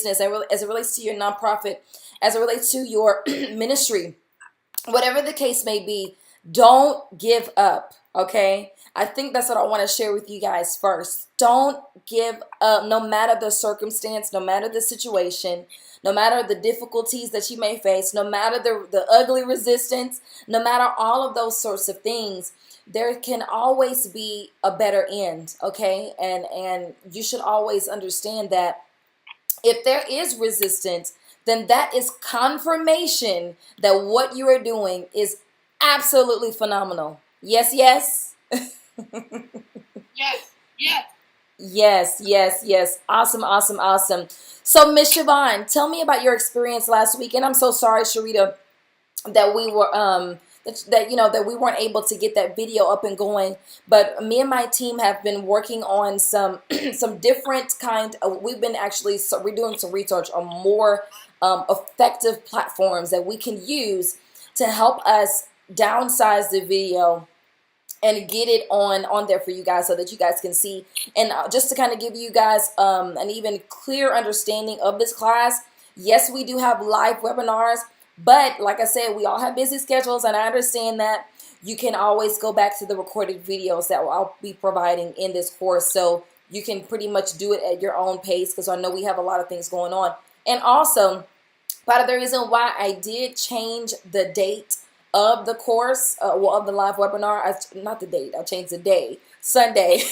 business, as it relates to your nonprofit, as it relates to your ministry, whatever the case may be, don't give up, okay? I think that's what I want to share with you guys first. Don't give up, no matter the circumstance, no matter the situation, no matter the difficulties that you may face, no matter the ugly resistance, no matter all of those sorts of things. There can always be a better end, okay? And you should always understand that if there is resistance, then that is confirmation that what you are doing is absolutely phenomenal. Yes, yes. Yes, yes. Yes, yes, yes. Awesome, awesome, awesome. So, Miss Siobhan, tell me about your experience last week. And I'm so sorry, Sharita, that we were that we weren't able to get that video up and going, but me and my team have been working on some some different kind of, we've been actually, so we're doing some research on more effective platforms that we can use to help us downsize the video and get it on there for you guys so that you guys can see. And just to kind of give you guys an even clear understanding of this class, yes, we do have live webinars, but like I said, we all have busy schedules, and I understand that. You can always go back to the recorded videos that I'll be providing in this course, so you can pretty much do it at your own pace, because I know we have a lot of things going on. And also, part of the reason why I did change the date of the course, of the live webinar, not the date, I changed the day, Sunday.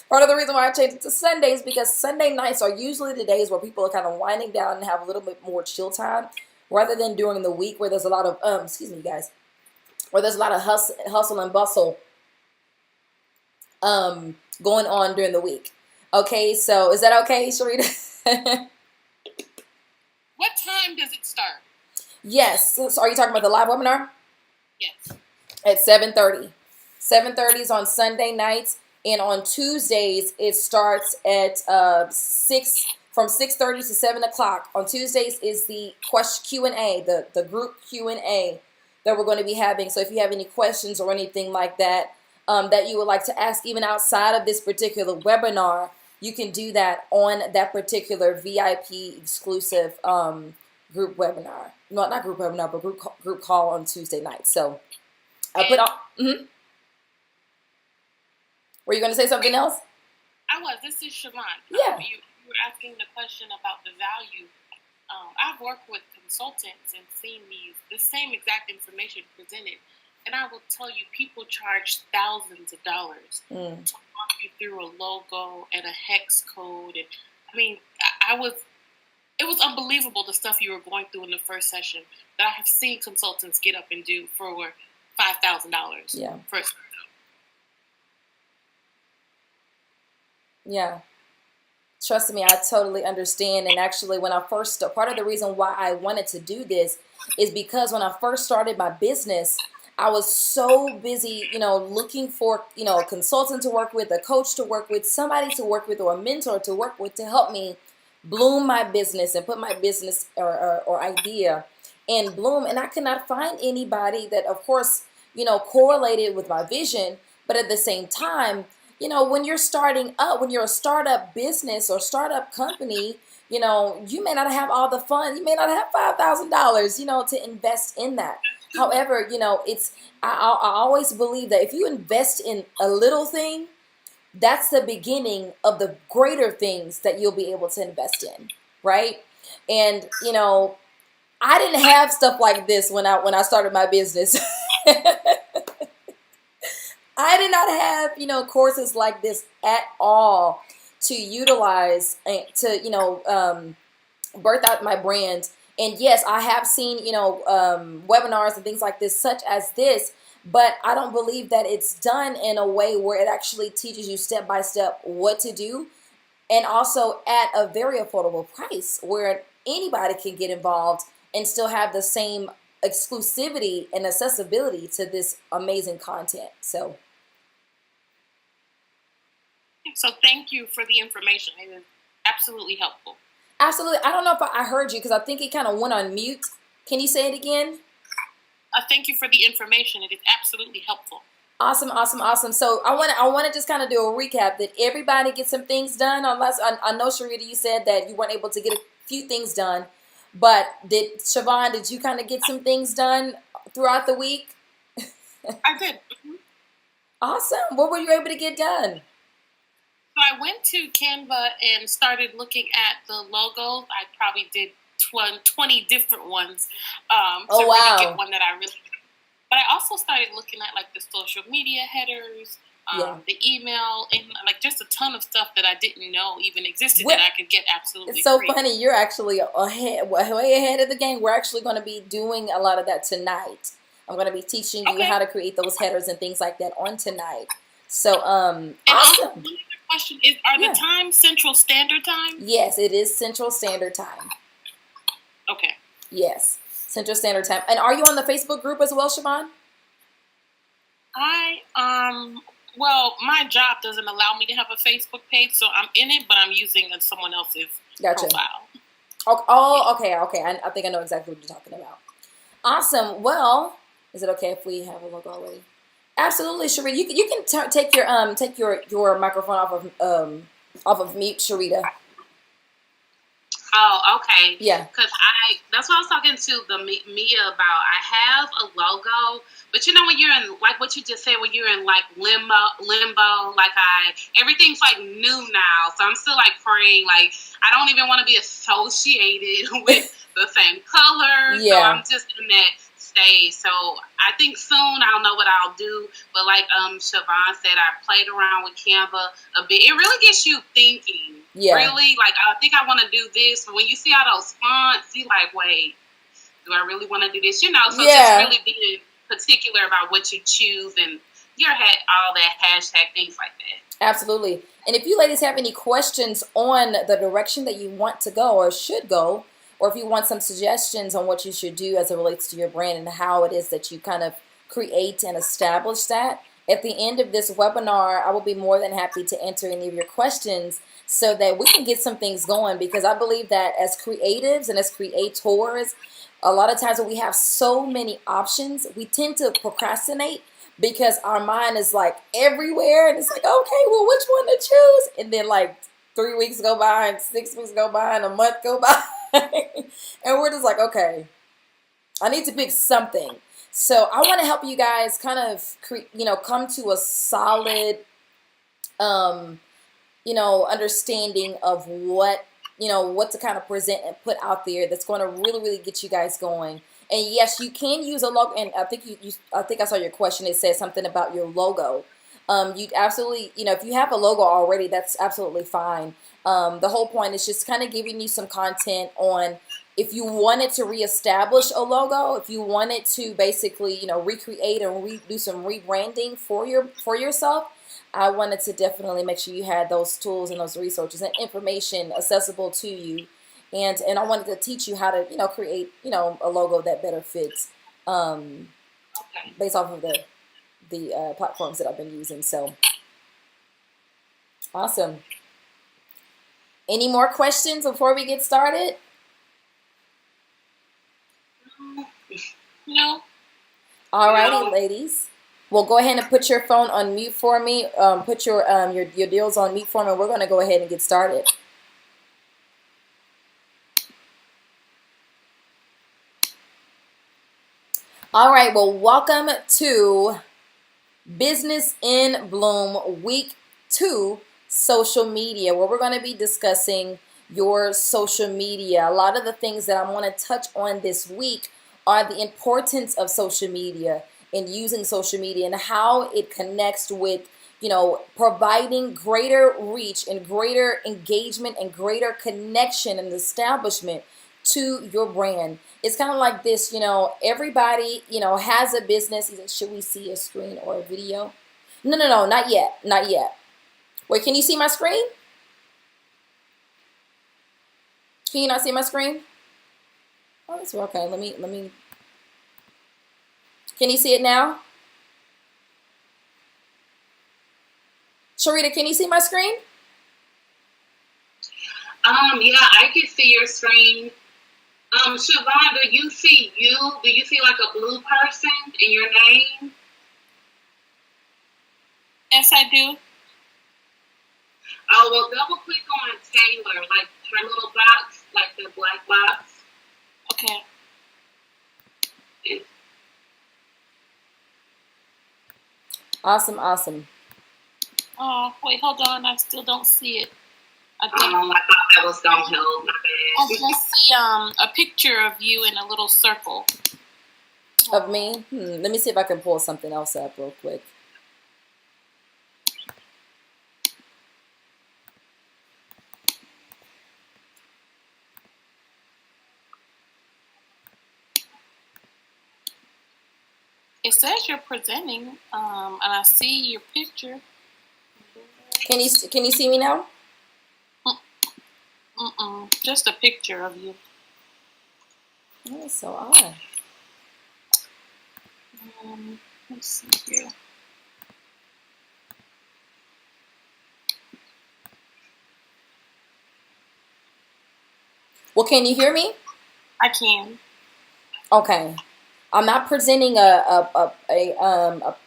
Part of the reason why I changed it to Sunday is because Sunday nights are usually the days where people are kind of winding down and have a little bit more chill time, rather than during the week where there's a lot of, excuse me, guys, where there's a lot of hustle and bustle going on during the week. Okay, so is that okay, Sharita? What time does it start? Yes. So are you talking about the live webinar? Yes. At 7:30. 7:30 is on Sunday nights, and on Tuesdays it starts at 6, from 6:30 to 7 o'clock. On Tuesdays is the Q&A, the group Q&A that we're going to be having. So if you have any questions or anything like that that you would like to ask, even outside of this particular webinar, you can do that on that particular VIP exclusive group webinar. No, not group webinar, but group call on Tuesday night. So I put on. Were you going to say something else? I was. This is Siobhan. Yeah. You were asking the question about the value. I've worked with consultants and seen the same exact information presented. And I will tell you, people charge thousands of dollars to walk you through a logo and a hex code. And I mean, it was unbelievable, the stuff you were going through in the first session that I have seen consultants get up and do for $5,000. Yeah. For a Yeah. Trust me, I totally understand. And actually, when I first, part of the reason why I wanted to do this is because when I first started my business, I was so busy, looking for, a consultant to work with, a coach to work with, somebody to work with, or a mentor to work with to help me bloom my business and put my business or idea in bloom. And I could not find anybody that, of course, correlated with my vision. But at the same time, when you're starting up, when you're a startup business or startup company, you may not have all the fun. You may not have $5,000, to invest in that. However, I always believe that if you invest in a little thing, that's the beginning of the greater things that you'll be able to invest in, right? And, I didn't have stuff like this when I started my business. I did not have, courses like this at all to utilize to, birth out my brand. And yes, I have seen, webinars and things like this, such as this, but I don't believe that it's done in a way where it actually teaches you step by step what to do, and also at a very affordable price where anybody can get involved and still have the same exclusivity and accessibility to this amazing content. So thank you for the information. It was absolutely helpful. Absolutely. I don't know if I heard you because I think it kind of went on mute. Can you say it again? Thank you for the information. It is absolutely helpful. Awesome, awesome, awesome. So I want to just kind of do a recap. Did everybody get some things done? Unless I know Sharita, you said that you weren't able to get a few things done, but did Siobhan? Did you kind of get some things done throughout the week? I did. Awesome. What were you able to get done? So I went to Canva and started looking at the logos. I probably did 20 different ones to really get one that I really. But I also started looking at like the social media headers, the email, and like just a ton of stuff that I didn't know even existed that I could get absolutely It's so free. funny. You're actually way ahead of the game. We're actually going to be doing a lot of that tonight. I'm going to be teaching you how to create those headers and things like that on tonight. So, awesome. Also, one other question is, are the times Central Standard Time? Yes, it is Central Standard Time. Okay. Yes, Central Standard Time. And are you on the Facebook group as well, Siobhan? Well, my job doesn't allow me to have a Facebook page, so I'm in it, but I'm using someone else's profile. Okay. I think I know exactly what you're talking about. Awesome. Well, is it okay if we have a logo already? Absolutely, Sharita. You can take your microphone off of mute, Sharita. Oh, okay. Yeah. Because that's what I was talking to Mia about. I have a logo, but you know when you're in, like what you just said, when you're in like limbo, like everything's like new now. So I'm still like praying, like I don't even want to be associated with the same color. Yeah. So I'm just in that stage. So I think soon I'll know what I'll do. But like Siobhan said, I played around with Canva a bit. It really gets you thinking. Yeah. Really, like I think I want to do this. But when you see all those fonts, you like, wait, do I really want to do this? You know, so just really being particular about what you choose and all that hashtag things like that. Absolutely. And if you ladies have any questions on the direction that you want to go or should go, or if you want some suggestions on what you should do as it relates to your brand and how it is that you kind of create and establish that, at the end of this webinar, I will be more than happy to answer any of your questions so that we can get some things going, because I believe that as creatives and as creators, a lot of times when we have so many options, we tend to procrastinate because our mind is like everywhere and it's like, okay, well, which one to choose? And then like 3 weeks go by and 6 weeks go by and a month go by. And we're just like, okay, I need to pick something. So I want to help you guys kind of, come to a solid, understanding of what to kind of present and put out there that's going to really, really get you guys going. And yes, you can use a logo. And I think I saw your question. It said something about your logo. You absolutely, if you have a logo already, that's absolutely fine. The whole point is just kind of giving you some content on if you wanted to reestablish a logo, if you wanted to basically, recreate and do some rebranding for yourself. I wanted to definitely make sure you had those tools and those resources and information accessible to you. And I wanted to teach you how to, create, a logo that better fits based off of the platforms that I've been using. So awesome. Any more questions before we get started? No. All righty, ladies. Well, go ahead and put your phone on mute for me. Put your deals on mute for me. We're going to go ahead and get started. All right. Well, welcome to Business in Bloom Week 2 Social Media, where we're going to be discussing your social media. A lot of the things that I want to touch on this week are the importance of social media and using social media and how it connects with, providing greater reach and greater engagement and greater connection and establishment to your brand. It's kind of like this, everybody, has a business. Should we see a screen or a video? No, not yet. Not yet. Wait, can you see my screen? Can you not see my screen? Oh, that's okay. Let me. Can you see it now? Sharita, can you see my screen? Yeah, I can see your screen. Siobhan, do you see you? Do you see like a blue person in your name? Yes, I do. Oh, well, double click on Taylor, like her little box, like the black box. Okay. Awesome, awesome. Oh, wait, hold on. I still don't see it. I thought that was going to help. My bad. I just see a picture of you in a little circle. Of me? Let me see if I can pull something else up real quick. It says you're presenting, and I see your picture. Can you see me now? Just a picture of you. Oh, that's so odd. Let's see here. Well, can you hear me? I can. Okay. I'm not presenting a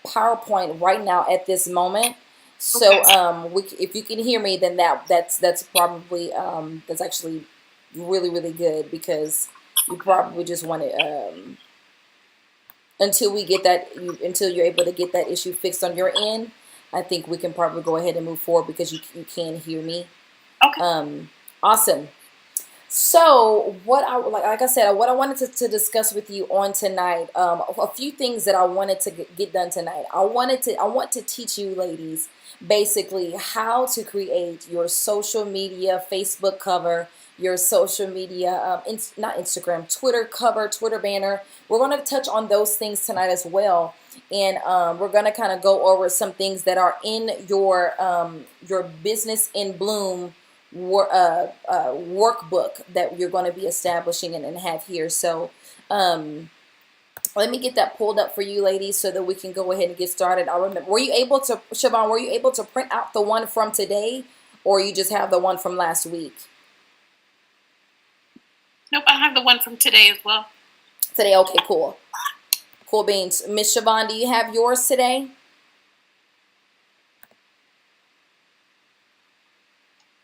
PowerPoint right now at this moment. So if you can hear me, then that's probably that's actually really good, because you probably just want to until you're able to get that issue fixed on your end. I think we can probably go ahead and move forward, because you can hear me. Okay. Awesome. So what I said, what I wanted to discuss with you on tonight, a few things that I wanted to get done tonight. I want to teach you ladies basically how to create your social media Facebook cover, your social media, not Instagram, Twitter cover, Twitter banner. We're going to touch on those things tonight as well. And we're going to kind of go over some things that are in your Business in Bloom workbook that you're going to be establishing and have here. So let me get that pulled up for you ladies so that we can go ahead and get started. I remember, Siobhan, were you able to print out the one from today, or you just have the one from last week? Nope, I have the one from today as well. Today, okay, cool. Cool beans. Miss Siobhan, do you have yours today?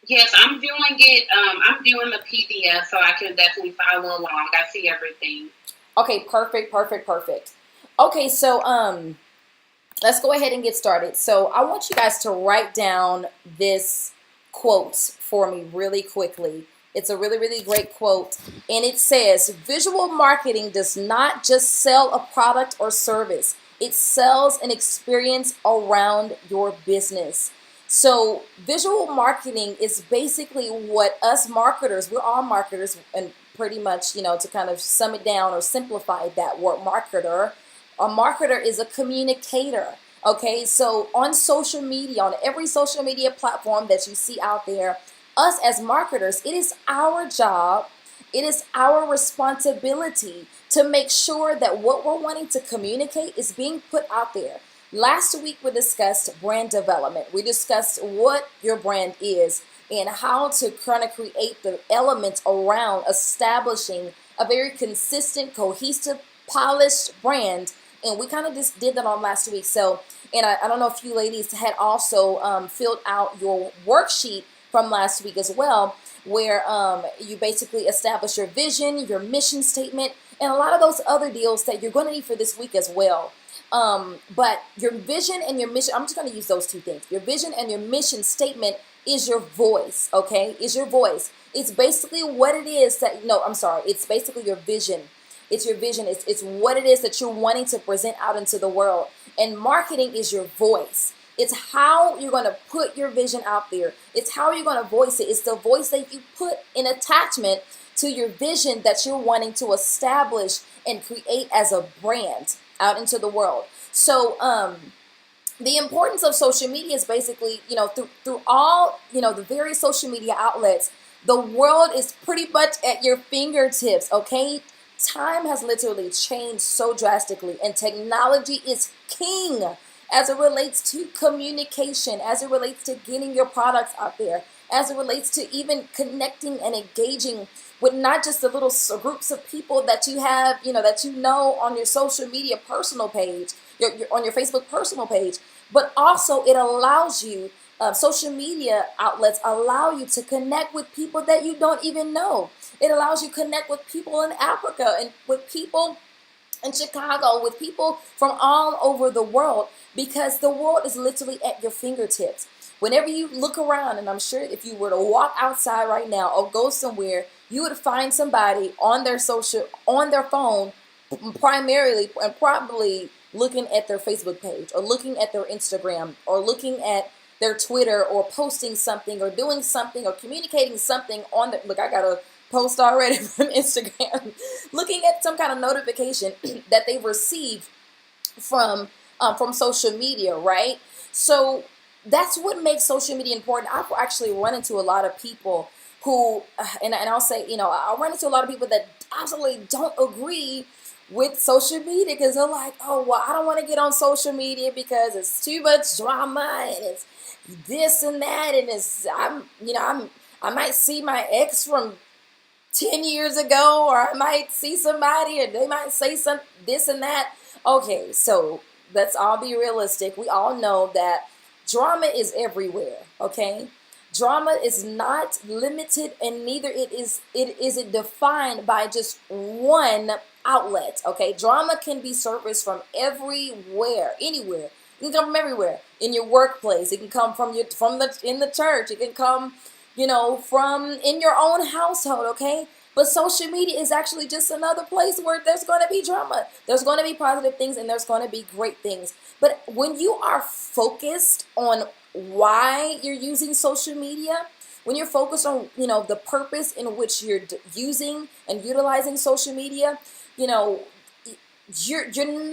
Yes, I'm doing it. I'm doing the PDF, so I can definitely follow along. I see everything. Okay, perfect. Okay, so let's go ahead and get started. So I want you guys to write down this quote for me really quickly. It's a really great quote, and it says, "Visual marketing does not just sell a product or service. It sells an experience around your business." So visual marketing is basically what us marketers, we're all marketers, and pretty much, to kind of sum it down or simplify that word marketer, a marketer is a communicator. Okay, so on social media, on every social media platform that you see out there, us as marketers, it is our job, it is our responsibility to make sure that what we're wanting to communicate is being put out there. Last week we discussed brand development. We discussed what your brand is and how to kind of create the elements around establishing a very consistent, cohesive, polished brand. And we kind of just did that on last week. So, and I don't know if you ladies had also filled out your worksheet from last week as well, where you basically establish your vision, your mission statement, and a lot of those other deals that you're going to need for this week as well. But your vision and your mission, I'm just going to use those two things. Your vision and your mission statement is your voice, okay? Is your voice. It's basically what it is that, no, I'm sorry. It's basically your vision. It's your vision. It's what it is that you're wanting to present out into the world. And marketing is your voice. It's how you're going to put your vision out there. It's how you're going to voice it. It's the voice that you put in attachment to your vision that you're wanting to establish and create as a brand out into the world. So the importance of social media is basically, through all, the various social media outlets, the world is pretty much at your fingertips, okay? Time has literally changed so drastically, and technology is king as it relates to communication, as it relates to getting your products out there, as it relates to even connecting and engaging with not just the little groups of people that you have, that on your social media personal page, on your Facebook personal page, but also it allows you, social media outlets allow you to connect with people that you don't even know. It allows you to connect with people in Africa and with people in Chicago, with people from all over the world, because the world is literally at your fingertips. Whenever you look around, and I'm sure if you were to walk outside right now or go somewhere, you would find somebody on their phone, primarily and probably looking at their Facebook page or looking at their Instagram or looking at their Twitter or posting something or doing something or communicating something on the, look, I got a post already from Instagram, looking at some kind of notification that they've received from social media, right? So that's what makes social media important. I've actually run into a lot of people who, and I'll say, I run into a lot of people that absolutely don't agree with social media because they're like, oh, well, I don't want to get on social media because it's too much drama and it's this and that, and I might see my ex from 10 years ago, or I might see somebody and they might say some this and that. Okay, so let's all be realistic. We all know that drama is everywhere, okay? Drama is not limited, and neither it defined by just one outlet, okay? Drama can be surfaced from everywhere, anywhere. It can come from everywhere. In your workplace, it can come in the church, it can come, from in your own household, okay? But social media is actually just another place where there's going to be drama. There's going to be positive things and there's going to be great things. But when you are focused on why you're using social media, when you're focused on, the purpose in which you're using and utilizing social media, you're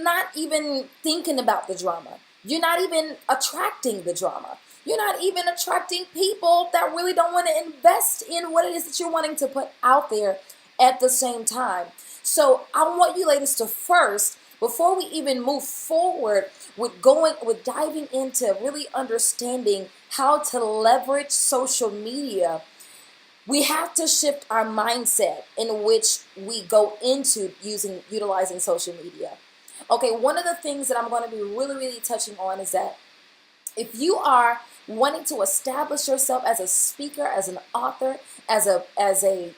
not even thinking about the drama. You're not even attracting the drama. You're not even attracting people that really don't want to invest in what it is that you're wanting to put out there at the same time. So I want you ladies to first, before we even move forward with diving into really understanding how to leverage social media, we have to shift our mindset in which we go into utilizing social media. Okay, one of the things that I'm going to be really, really touching on is that if you are wanting to establish yourself as a speaker, as an author, as a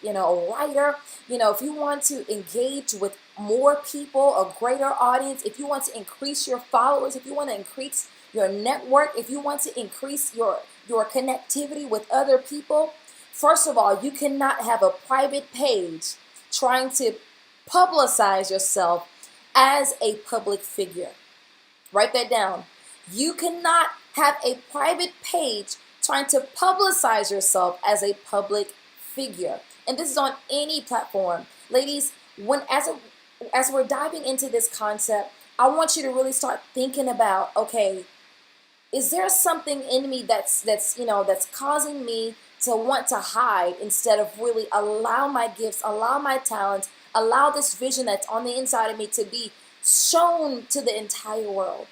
writer, if you want to engage with more people, a greater audience, if you want to increase your followers, if you want to increase your network, if you want to increase your connectivity with other people, first of all, you cannot have a private page trying to publicize yourself as a public figure. Write that down. You cannot have a private page trying to publicize yourself as a public figure. And this is on any platform. Ladies, as we're diving into this concept, I want you to really start thinking about, okay, is there something in me that's causing me to want to hide instead of really allow my gifts, allow my talents, allow this vision that's on the inside of me to be shown to the entire world?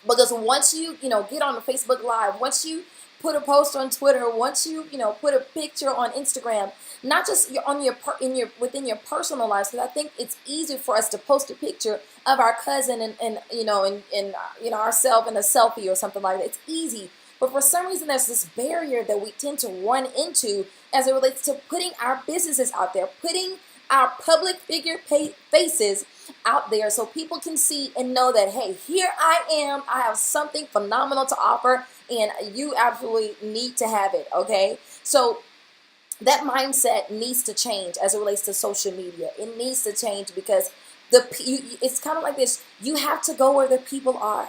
Because once you get on the Facebook Live, once you put a post on Twitter, once you put a picture on Instagram, not just within your personal lives, because I think it's easy for us to post a picture of our cousin and ourselves in a selfie or something like that. It's easy, but for some reason there's this barrier that we tend to run into as it relates to putting our businesses out there, putting our public figure faces out there so people can see and know that, hey, here I am, I have something phenomenal to offer and you absolutely need to have it, okay? So that mindset needs to change as it relates to social media. It needs to change because it's kind of like this. You have to go where the people are.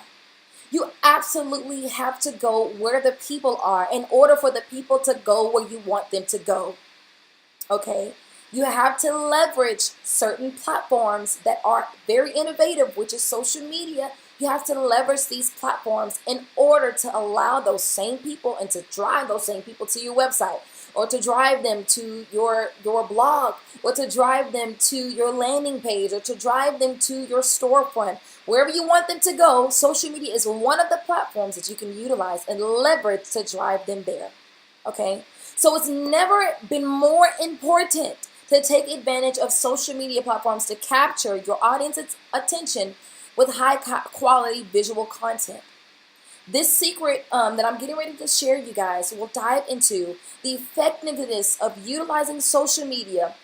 You absolutely have to go where the people are in order for the people to go where you want them to go, okay? You have to leverage certain platforms that are very innovative, which is social media. You have to leverage these platforms in order to allow those same people and to drive those same people to your website, or to drive them to your blog, or to drive them to your landing page, or to drive them to your storefront. Wherever you want them to go, social media is one of the platforms that you can utilize and leverage to drive them there. Okay? So it's never been more important to take advantage of social media platforms to capture your audience's attention with high quality visual content. This secret that I'm getting ready to share, you guys, will dive into the effectiveness of utilizing social media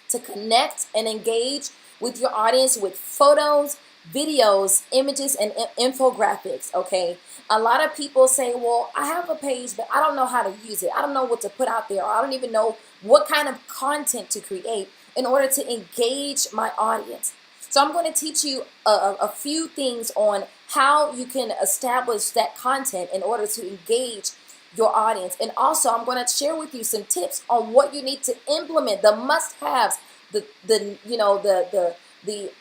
to connect and engage with your audience with photos, videos, images, and infographics. Okay. A lot of people say, well, I have a page, but I don't know how to use it. I don't know what to put out there. I don't even know what kind of content to create in order to engage my audience. So I'm going to teach you a few things on how you can establish that content in order to engage your audience. And also I'm going to share with you some tips on what you need to implement, the must-haves, the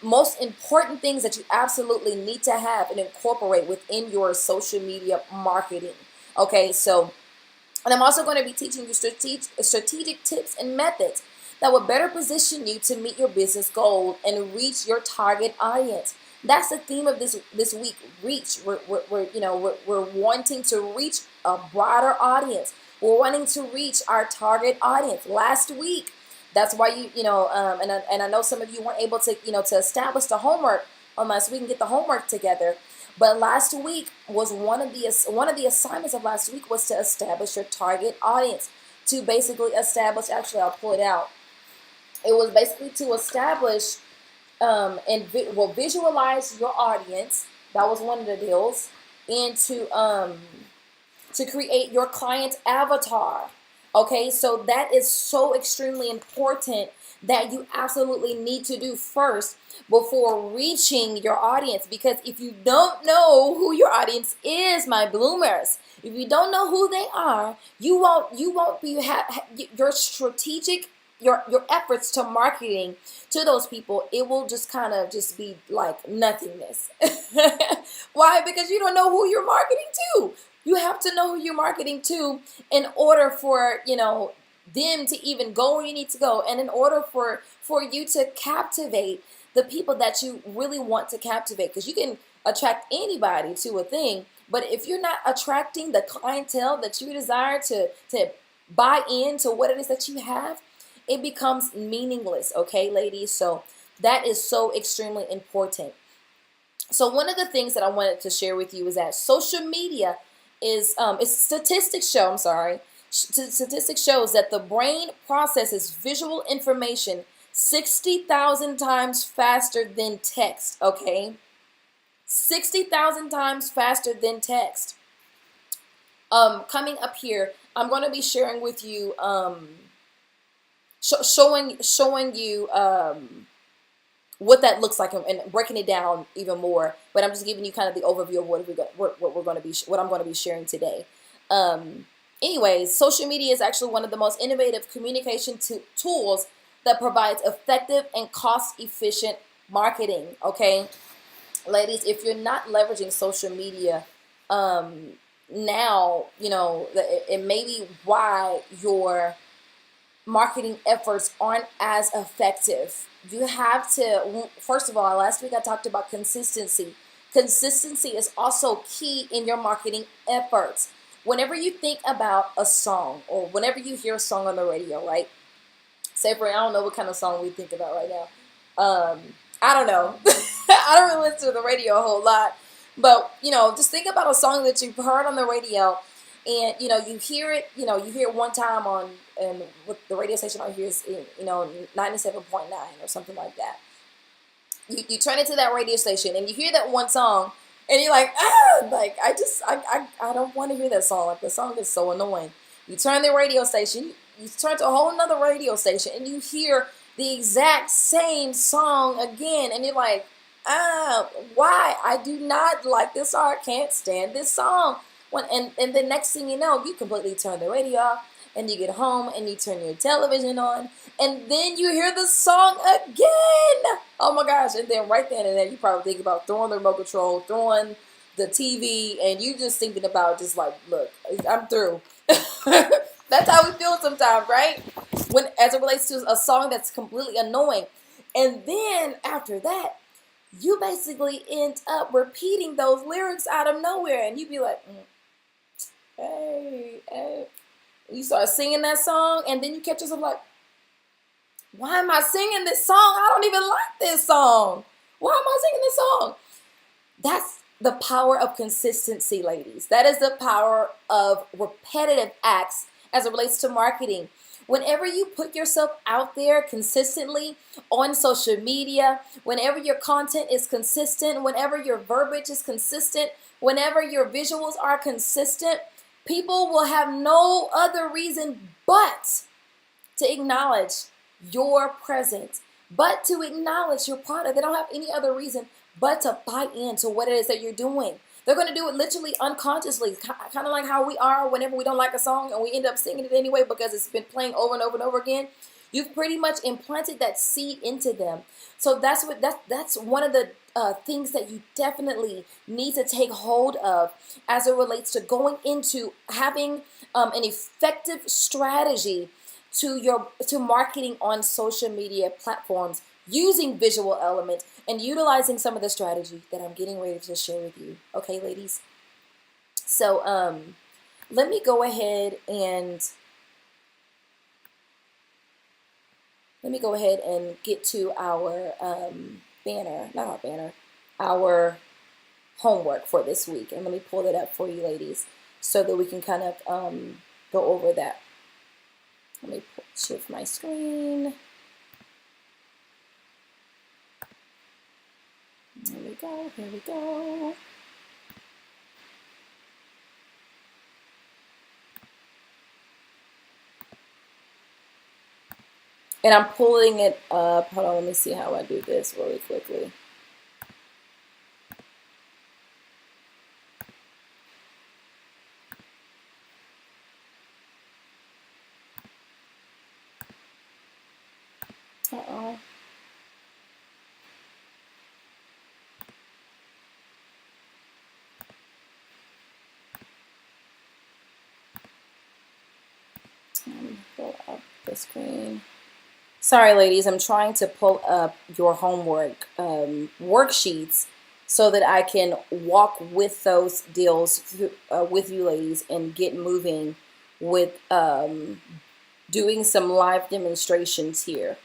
most important things that you absolutely need to have and incorporate within your social media marketing. Okay, so, and I'm also going to be teaching you strategic tips and methods that will better position you to meet your business goal and reach your target audience. That's the theme of this week. Reach. We're wanting to reach a broader audience. We're wanting to reach our target audience. Last week, that's why and I know some of you weren't able to to establish the homework on last week and get the homework together. But last week was one of the assignments of last week was to establish your target audience. To basically establish, actually, I'll pull it out. It was basically to establish visualize your audience. That was one of the deals. And to create your client avatar. Okay, so that is so extremely important that you absolutely need to do first before reaching your audience. Because if you don't know who your audience is, my bloomers, if you don't know who they are, you won't be your strategic your efforts to marketing to those people, it will just kind of just be like nothingness. Why? Because you don't know who you're marketing to. You have to know who you're marketing to in order for them to even go where you need to go, and in order for you to captivate the people that you really want to captivate. Because you can attract anybody to a thing, but if you're not attracting the clientele that you desire to buy into what it is that you have, it becomes meaningless. Okay, ladies? So that is so extremely important. So one of the things that I wanted to share with you is that social media statistics shows that the brain processes visual information 60,000 times faster than text. Okay, 60,000 times faster than text. Coming up here, I'm going to be sharing with you showing you what that looks like and breaking it down even more. But I'm just giving you kind of the overview of what I'm going to be sharing today. Anyways, social media is actually one of the most innovative communication tools that provides effective and cost-efficient marketing. Okay, ladies, if you're not leveraging social media now, it may be why your marketing efforts aren't as effective. You have to, first of all, last week I talked about consistency. Consistency is also key in your marketing efforts. Whenever you think about a song, or whenever you hear a song on the radio, right? Say for I don't know what kind of song we think about right now. I don't know. I don't really listen to the radio a whole lot. But, just think about a song that you've heard on the radio, and, you hear it, you hear it one time on, and what the radio station out here is, 97.9 or something like that. You turn into that radio station and you hear that one song and you're like, I don't want to hear that song. Like, the song is so annoying. You turn the radio station, you turn to a whole nother radio station and you hear the exact same song again. And you're like, why? I do not like this song. I can't stand this song. And the next thing you know, you completely turn the radio off, and you get home and you turn your television on, and then you hear the song again. Oh my gosh. And then right then and there, you probably think about throwing the remote control, throwing the TV, and you just thinking about just like, look, I'm through. That's how we feel sometimes, right? As it relates to a song that's completely annoying. And then after that, you basically end up repeating those lyrics out of nowhere, and you be like, hey. You start singing that song, and then you catch yourself like, why am I singing this song? I don't even like this song. Why am I singing this song? the power of consistency, ladies. That is the power of repetitive acts as it relates to marketing. Whenever you put yourself out there consistently on social media, whenever your content is consistent, whenever your verbiage is consistent, whenever your visuals are consistent, people will have no other reason but to acknowledge your presence, but to acknowledge your product. They don't have any other reason but to buy into what it is that you're doing. They're going to do it literally unconsciously, kind of like how we are whenever we don't like a song and we end up singing it anyway because it's been playing over and over and over again. You've pretty much implanted that seed into them. So that's one of the things that you definitely need to take hold of as it relates to going into having an effective strategy to marketing on social media platforms using visual elements and utilizing some of the strategy that I'm getting ready to share with you. Okay, ladies? So let me go ahead and get to our banner, not our banner, our homework for this week. And let me pull it up for you, ladies, so that we can kind of go over that. Let me shift my screen. Here we go, here we go. And I'm pulling it up. Hold on, let me see how I do this really quickly. Uh-oh. Pull up the screen. Sorry, ladies, I'm trying to pull up your homework worksheets so that I can walk with those deals with you, ladies, and get moving with doing some live demonstrations here.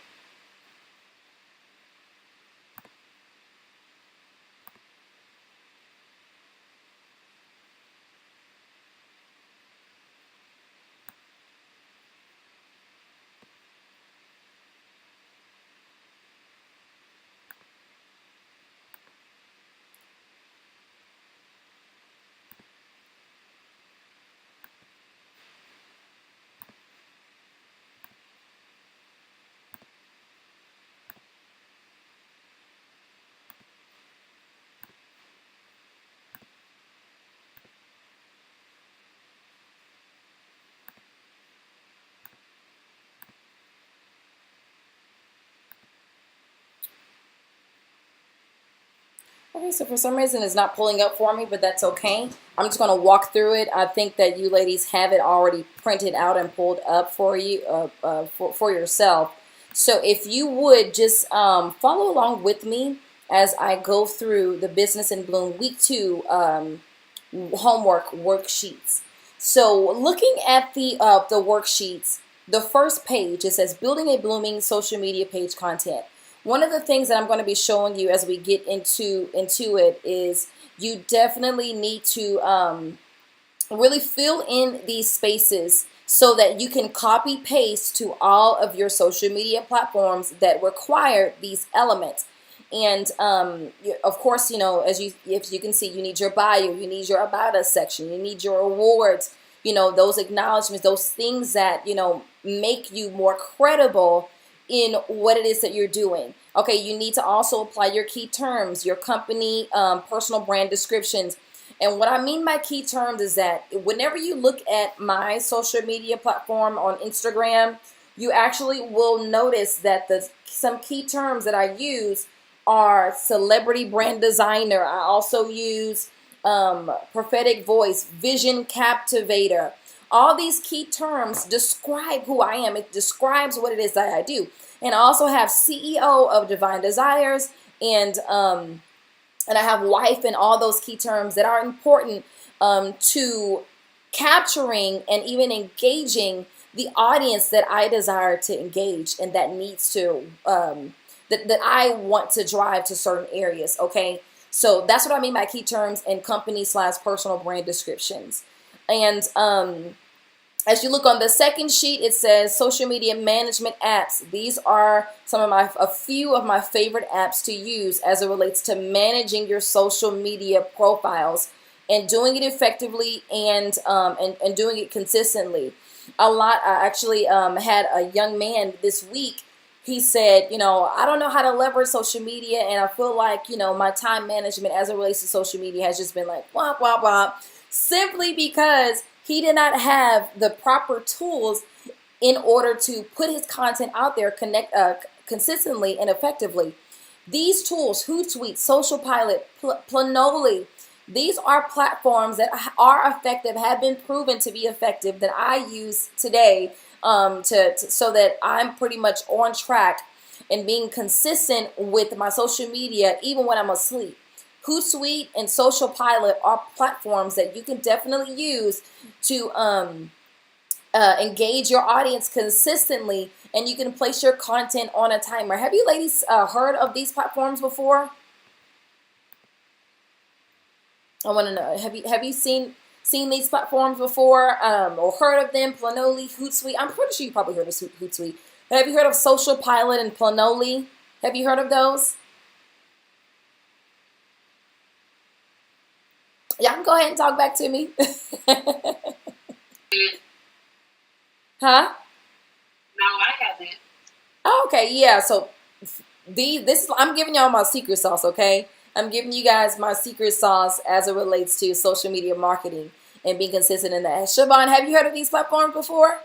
Okay, so for some reason it's not pulling up for me, but that's okay. I'm just going to walk through it. I think that you ladies have it already printed out and pulled up for you, for yourself. So if you would just follow along with me as I go through the Business in Bloom Week 2 homework worksheets. So looking at the worksheets, the first page, it says building a blooming social media page content. One of the things that I'm going to be showing you as we get into it is you definitely need to really fill in these spaces so that you can copy paste to all of your social media platforms that require these elements. And of course, you know, if you can see, you need your bio, you need your about us section, you need your awards, you know, those acknowledgments, those things that, you know, make you more credible in what it is that you're doing. Okay, you need to also apply your key terms, your company personal brand descriptions. And what I mean by key terms is that whenever you look at my social media platform on Instagram, you actually will notice that some key terms that I use are celebrity brand designer. I also use prophetic voice, vision captivator. All these key terms describe who I am. It describes what it is that I do. And I also have CEO of Divine Desires and I have wife and all those key terms that are important to capturing and even engaging the audience that I desire to engage and that needs to, that I want to drive to certain areas, okay? So that's what I mean by key terms and company/personal brand descriptions. And as you look on the second sheet, it says social media management apps. These are a few of my favorite apps to use as it relates to managing your social media profiles and doing it effectively and doing it consistently. I actually had a young man this week. He said, I don't know how to leverage social media, and I feel like, my time management as it relates to social media has just been like, womp, womp, womp, simply because he did not have the proper tools in order to put his content out there consistently and effectively. These tools, Hootsuite, Social Pilot, Planoly, these are platforms that are effective, have been proven to be effective, that I use today so that I'm pretty much on track and being consistent with my social media even when I'm asleep. Hootsuite and Social Pilot are platforms that you can definitely use to engage your audience consistently, and you can place your content on a timer. Have you ladies heard of these platforms before? I want to know. Have you seen these platforms before or heard of them? Planoly, Hootsuite. I'm pretty sure you probably heard of Hootsuite. But have you heard of Social Pilot and Planoly? Have you heard of those? Y'all can go ahead and talk back to me. Huh? No, I haven't. Okay, yeah. So I'm giving y'all my secret sauce, okay? I'm giving you guys my secret sauce as it relates to social media marketing and being consistent in that. Siobhan, have you heard of these platforms before?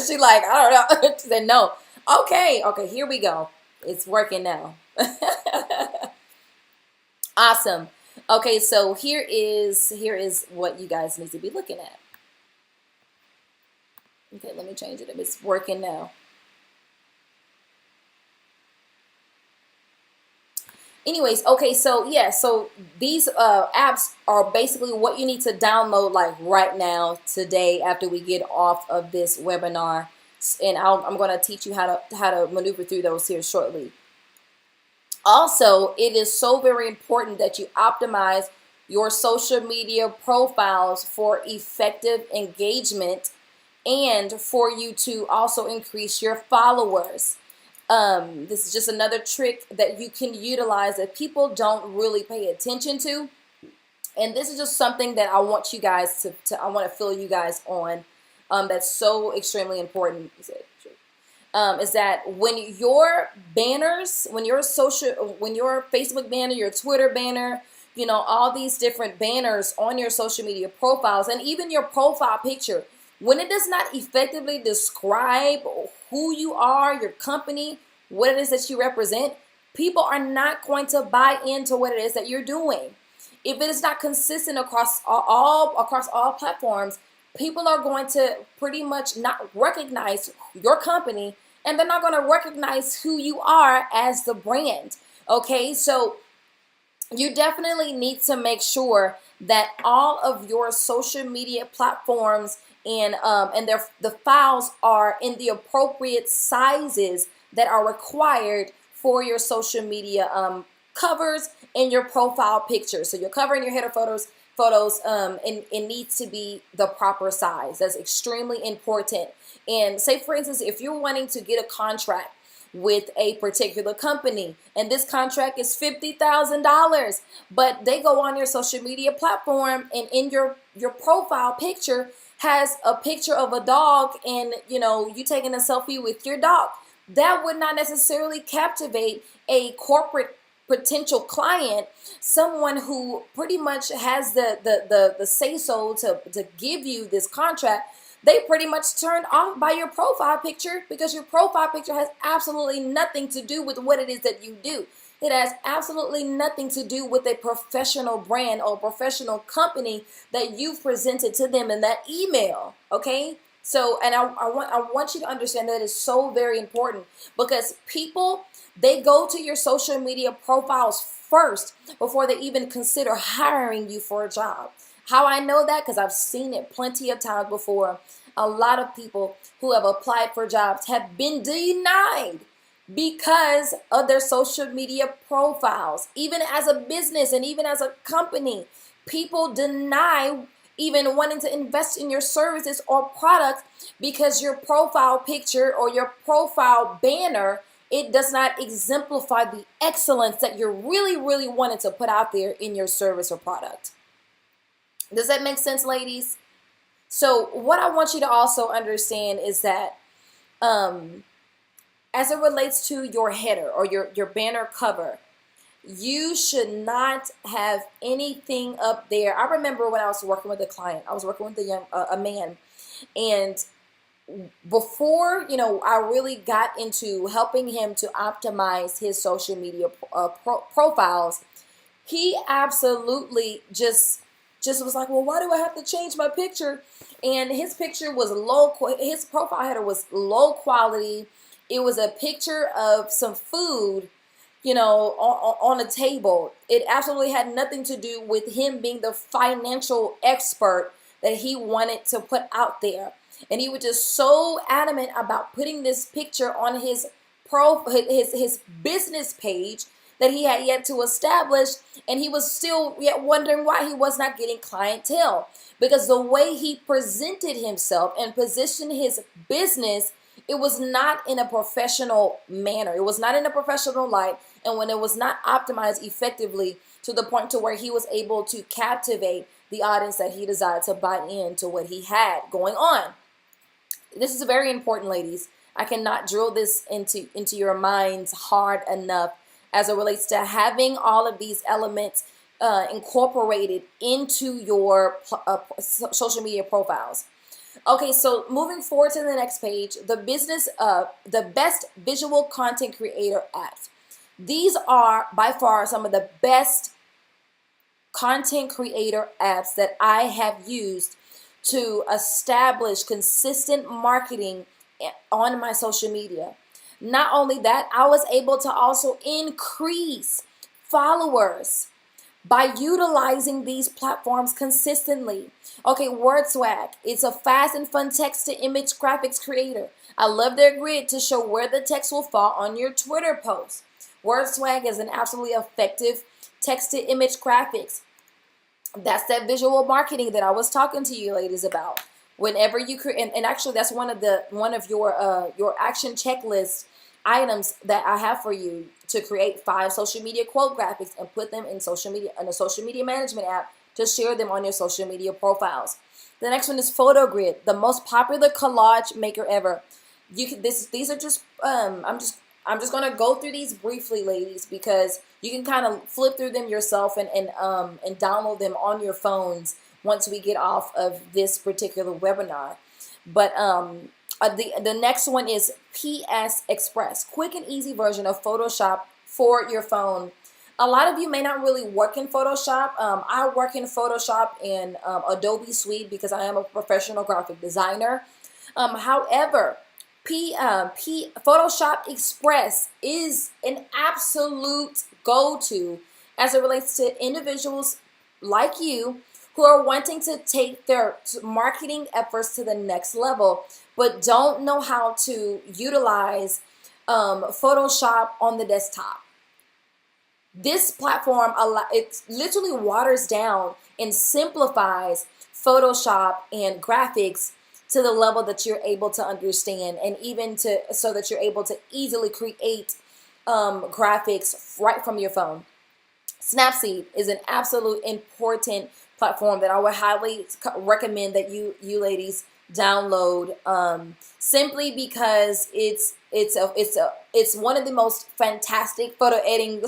She like, I don't know. She said no. Okay, here we go. It's working now. Awesome. Okay, so here is what you guys need to be looking at. Okay, let me change it. It's working now. Anyways, okay, so yeah, so these apps are basically what you need to download like right now, today, after we get off of this webinar, and I'm going to teach you how to maneuver through those here shortly. Also, it is so very important that you optimize your social media profiles for effective engagement and for you to also increase your followers. This is just another trick that you can utilize that people don't really pay attention to. And this is just something that I want you guys I want to fill you guys on. That's so extremely important. Is that when your banners, when your Facebook banner, your Twitter banner, all these different banners on your social media profiles, and even your profile picture, when it does not effectively describe who you are, your company, what it is that you represent, people are not going to buy into what it is that you're doing. If it is not consistent across all platforms, people are going to pretty much not recognize your company, and they're not going to recognize who you are as the brand. Okay, so you definitely need to make sure that all of your social media platforms and the files are in the appropriate sizes that are required for your social media covers and your profile picture. So your cover and your header photos, it needs to be the proper size. That's extremely important. And say, for instance, if you're wanting to get a contract with a particular company, and this contract is $50,000, but they go on your social media platform, and in your profile picture has a picture of a dog, and you taking a selfie with your dog, that would not necessarily captivate a corporate potential client, someone who pretty much has the say so to give you this contract. They pretty much turned off by your profile picture, because your profile picture has absolutely nothing to do with what it is that you do. It has absolutely nothing to do with a professional brand or professional company that you've presented to them in that email. Okay? So, and I want you to understand that it's so very important, because people, they go to your social media profiles first before they even consider hiring you for a job. How I know that? Because I've seen it plenty of times before. a lot of people who have applied for jobs have been denied because of their social media profiles. Even as a business and even as a company, people deny even wanting to invest in your services or products because your profile picture or your profile banner, it does not exemplify the excellence that you're really wanting to put out there in your service or product. Does that make sense, ladies? So what I want you to also understand is that as it relates to your header or your banner cover, you should not have anything up there. I remember when I was working with a client, I was working with a man, and before, I really got into helping him to optimize his social media profiles, he absolutely just was like, well, why do I have to change my picture? And his picture was his profile header was low quality. It was a picture of some food, on a table. It absolutely had nothing to do with him being the financial expert that he wanted to put out there. And he was just so adamant about putting this picture on his business page that he had yet to establish, and he was still yet wondering why he was not getting clientele, because the way he presented himself and positioned his business, it was not in a professional manner. It was not in a professional light, and when it was not optimized effectively to the point to where he was able to captivate the audience that he desired to buy into what he had going on. This is very important, ladies. I cannot drill this into your minds hard enough as it relates to having all of these elements incorporated into your social media profiles. Okay, so moving forward to the next page, the best visual content creator apps. These are by far some of the best content creator apps that I have used to establish consistent marketing on my social media. Not only that, I was able to also increase followers by utilizing these platforms consistently. Okay, WordSwag. It's a fast and fun text-to-image graphics creator. I love their grid to show where the text will fall on your Twitter post. WordSwag is an absolutely effective text-to-image graphics. That's that visual marketing that I was talking to you ladies about. Whenever you create, and actually that's one of your action checklist items that I have for you, to create 5 social media quote graphics and put them in a social media management app to share them on your social media profiles. The next one is PhotoGrid, the most popular collage maker ever. These are just I'm just gonna go through these briefly, ladies, because you can kind of flip through them yourself and download them on your phones once we get off of this particular webinar. But the next one is PS Express, quick and easy version of Photoshop for your phone. A lot of you may not really work in Photoshop. I work in Photoshop and Adobe Suite because I am a professional graphic designer. However, Photoshop Express is an absolute go-to as it relates to individuals like you who are wanting to take their marketing efforts to the next level, but don't know how to utilize Photoshop on the desktop. This platform, it literally waters down and simplifies Photoshop and graphics to the level that you're able to understand, and even so that you're able to easily create graphics right from your phone. Snapseed is an absolute important platform that I would highly recommend that you ladies download, simply because it's one of the most fantastic photo editing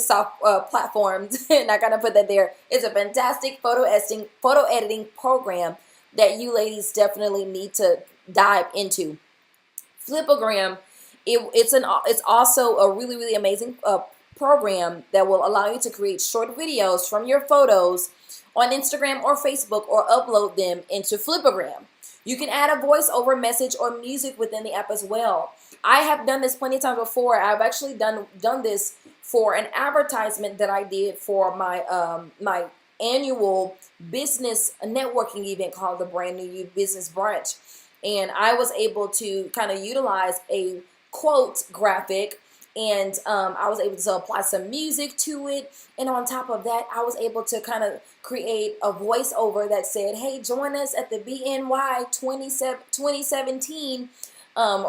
platforms. And I gotta put that there. It's a fantastic photo editing program that you ladies definitely need to dive into. Flipagram, it's also a really amazing program that will allow you to create short videos from your photos on Instagram or Facebook, or upload them into Flipagram. You can add a voiceover message or music within the app as well. I have done this plenty of times before. I've actually done this for an advertisement that I did for my my annual business networking event called the Brand New You Business Brunch. and I was able to kind of utilize a quote graphic, and I was able to apply some music to it. And on top of that, I was able to kind of create a voiceover that said, hey, join us at the BNY 2017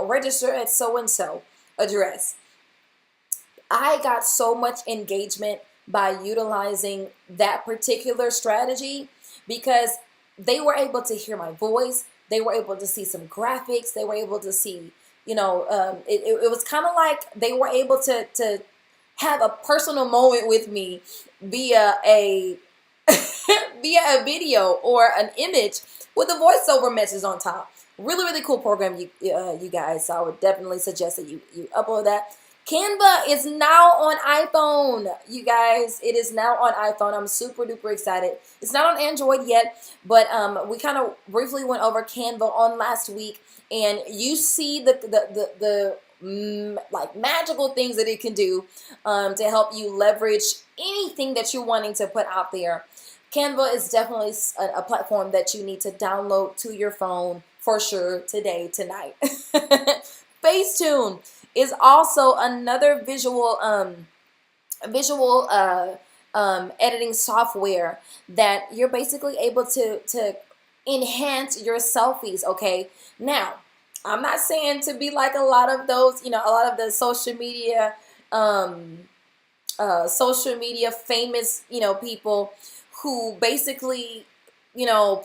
register at so-and-so address. I got so much engagement by utilizing that particular strategy because they were able to hear my voice. They were able to see some graphics. They were able to see, it was kind of like they were able to have a personal moment with me via a via a video or an image with a voiceover message on top. Really, really cool program, you guys. So I would definitely suggest that you upload that. Canva is now on iPhone, you guys. It is now on iPhone. I'm super duper excited. It's not on Android yet, but we kind of briefly went over Canva on last week, and you see the like magical things that it can do to help you leverage anything that you're wanting to put out there. Canva is definitely a platform that you need to download to your phone for sure today, tonight. Facetune is also another visual editing software that you're basically able to enhance your selfies. Okay, now I'm not saying to be like a lot of those, a lot of the social media famous, people who basically,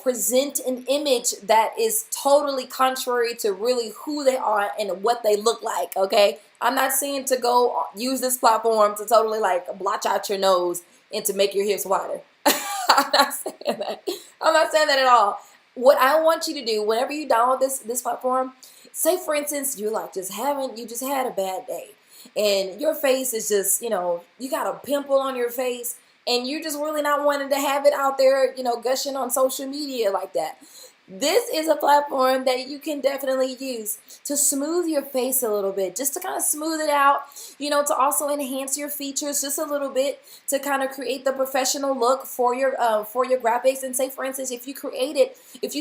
present an image that is totally contrary to really who they are and what they look like, okay? I'm not saying to go use this platform to totally like blotch out your nose and to make your hips wider. I'm not saying that. I'm not saying that at all. What I want you to do whenever you download this platform, say for instance, you just had a bad day and your face is just, you got a pimple on your face, and you're just really not wanting to have it out there, gushing on social media like that. This is a platform that you can definitely use to smooth your face a little bit, just to kind of smooth it out, to also enhance your features just a little bit, to kind of create the professional look for your graphics. And say, for instance, if you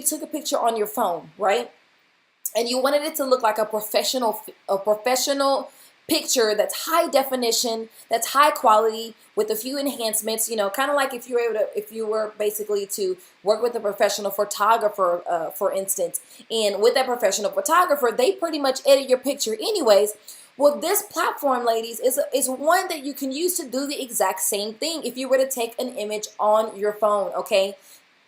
took a picture on your phone, right, and you wanted it to look like a professional picture that's high definition, that's high quality, with a few enhancements, kind of like if you were basically to work with a professional photographer, for instance, and with that professional photographer, they pretty much edit your picture anyways. Well, this platform, ladies, is one that you can use to do the exact same thing if you were to take an image on your phone, okay?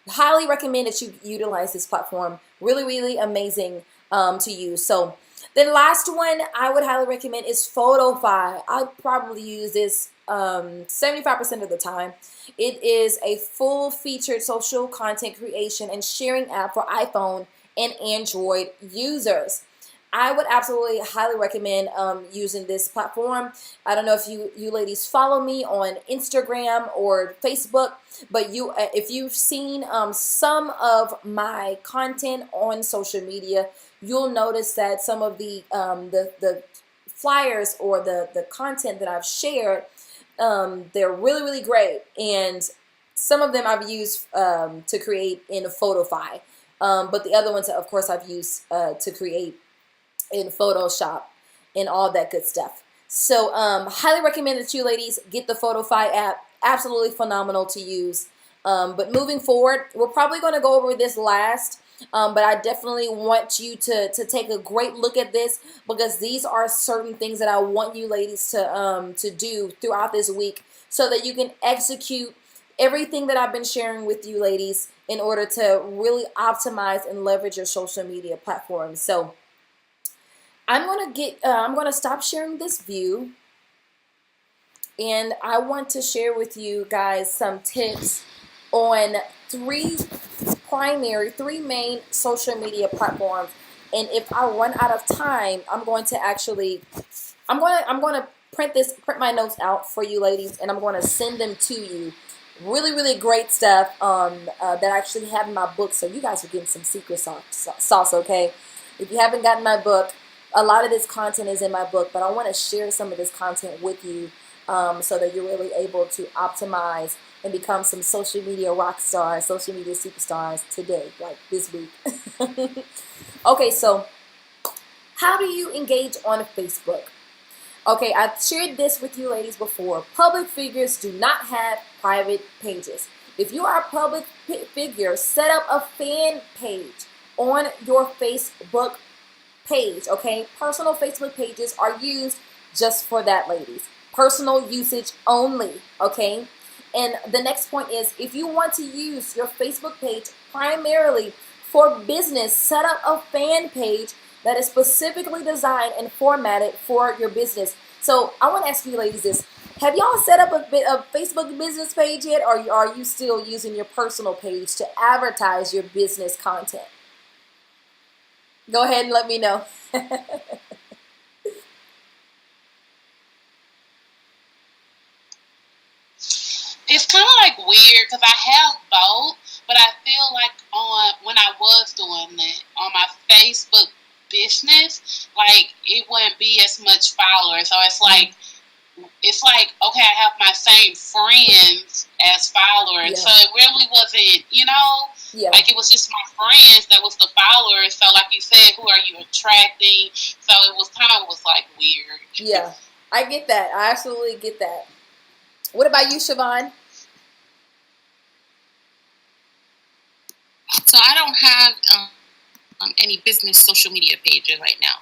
Highly recommend that you utilize this platform. Really, really amazing to use. So the last one I would highly recommend is PhotoFi. I probably use this 75% of the time. It is a full-featured social content creation and sharing app for iPhone and Android users. I would absolutely highly recommend using this platform. I don't know if you ladies follow me on Instagram or Facebook, but if you've seen some of my content on social media, you'll notice that some of the flyers or the content that I've shared, they're really, really great. And some of them I've used to create in PhotoFi. But the other ones, of course, I've used to create in Photoshop and all that good stuff. So highly recommend that you ladies get the PhotoFi app. Absolutely phenomenal to use. But moving forward, we're probably going to go over this last. But I definitely want you to take a great look at this, because these are certain things that I want you ladies to do throughout this week, so that you can execute everything that I've been sharing with you ladies in order to really optimize and leverage your social media platforms. So I'm gonna stop sharing this view, and I want to share with you guys some tips on three main social media platforms. And if I run out of time, I'm going to print my notes out for you ladies, and I'm going to send them to you. Really, really great stuff that I actually have in my book, so you guys are getting some secret sauce, okay? If you haven't gotten my book, a lot of this content is in my book, but I want to share some of this content with you so that you're really able to optimize and become some social media rock stars, social media superstars today, like this week. Okay, so how do you engage on Facebook? Okay, I've shared this with you ladies before. Public figures do not have private pages. If you are a public figure, set up a fan page on your Facebook page, okay? Personal Facebook pages are used just for that, ladies. Personal usage only, okay? And the next point is, if you want to use your Facebook page primarily for business, set up a fan page that is specifically designed and formatted for your business. So I want to ask you ladies this. Have y'all set up a Facebook business page yet, or are you still using your personal page to advertise your business content? Go ahead and let me know. It's kind of like weird because I have both, but I feel like on when I was doing it on my Facebook business, like it wouldn't be as much followers. So it's like okay, I have my same friends as followers, Yeah. so it really wasn't, Yeah. like it was just my friends that was the followers. So like you said, who are you attracting? So it was kind of was like weird. Yeah. I get that. I absolutely get that. What about you, Siobhan? So I don't have any business social media pages right now.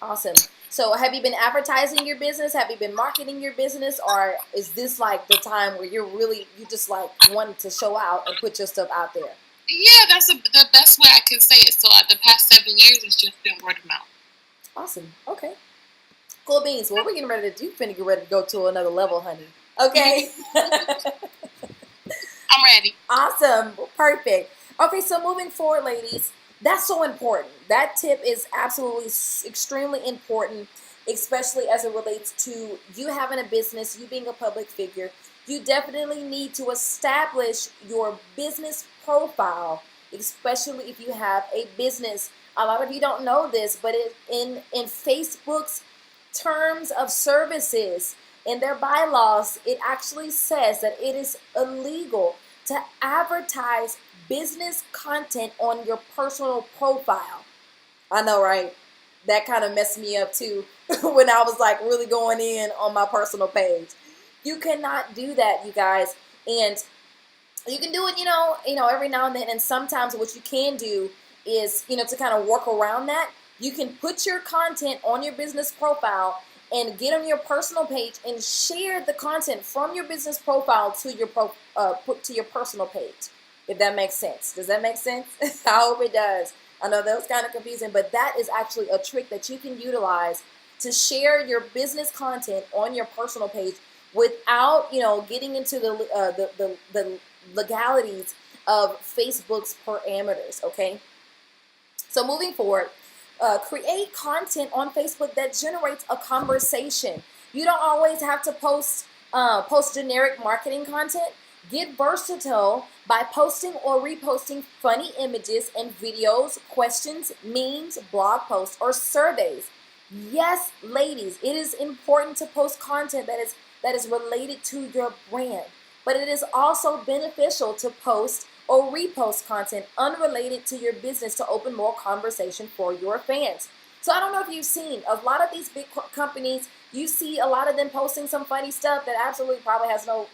Awesome. So have you been advertising your business? Have you been marketing your business? Or is this like the time where you just like wanted to show out and put your stuff out there? Yeah, that's the best way I can say it. So the past 7 years, it's just been word of mouth. Awesome. Okay. Cool beans. Well, we're getting ready to, you finna get ready to go to another level, honey. Okay. I'm ready. Awesome. Perfect. Okay, so moving forward, ladies, that's so important. That tip is absolutely extremely important, especially as it relates to you having a business, you being a public figure. You definitely need to establish your business profile, especially if you have a business. A lot of you don't know this, but in Facebook's terms of services, in their bylaws, it actually says that it is illegal to advertise business content on your personal profile. I know, right? That kind of messed me up too when I was like really going in on my personal page. You cannot do that, you guys. And you can do it, every now and then. And sometimes what you can do is, to kind of work around that, you can put your content on your business profile and get on your personal page and share the content from your business profile to your to your personal page. If that makes sense. Does that make sense? I hope it does. I know that was kind of confusing, but that is actually a trick that you can utilize to share your business content on your personal page without, getting into the legalities of Facebook's parameters. Okay. So moving forward, create content on Facebook that generates a conversation. You don't always have to post generic marketing content. Get versatile by posting or reposting funny images and videos, questions, memes, blog posts, or surveys. Yes, ladies, it is important to post content that is related to your brand, but it is also beneficial to post or repost content unrelated to your business to open more conversation for your fans. So I don't know if you've seen a lot of these big companies. You see a lot of them posting some funny stuff that absolutely probably has no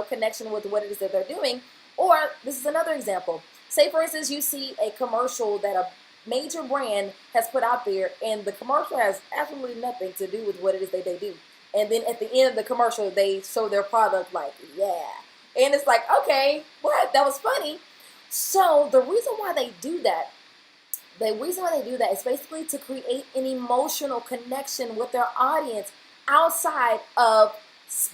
connection with what it is that they're doing. Or this is another example. Say for instance, you see a commercial that a major brand has put out there, and the commercial has absolutely nothing to do with what it is that they do. And then at the end of the commercial, they show their product like, yeah. And it's like, okay, what? That was funny. So the reason why they do that is basically to create an emotional connection with their audience outside of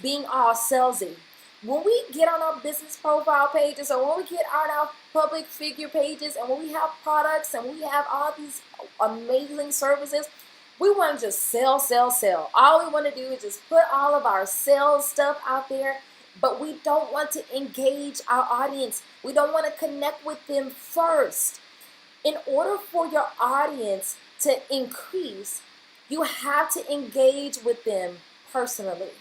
being all salesy. When we get on our business profile pages, or when we get on our public figure pages, and when we have products and we have all these amazing services, we want to just sell, sell, sell. All we want to do is just put all of our sales stuff out there, but we don't want to engage our audience. We don't want to connect with them first. In order for your audience to increase, you have to engage with them personally.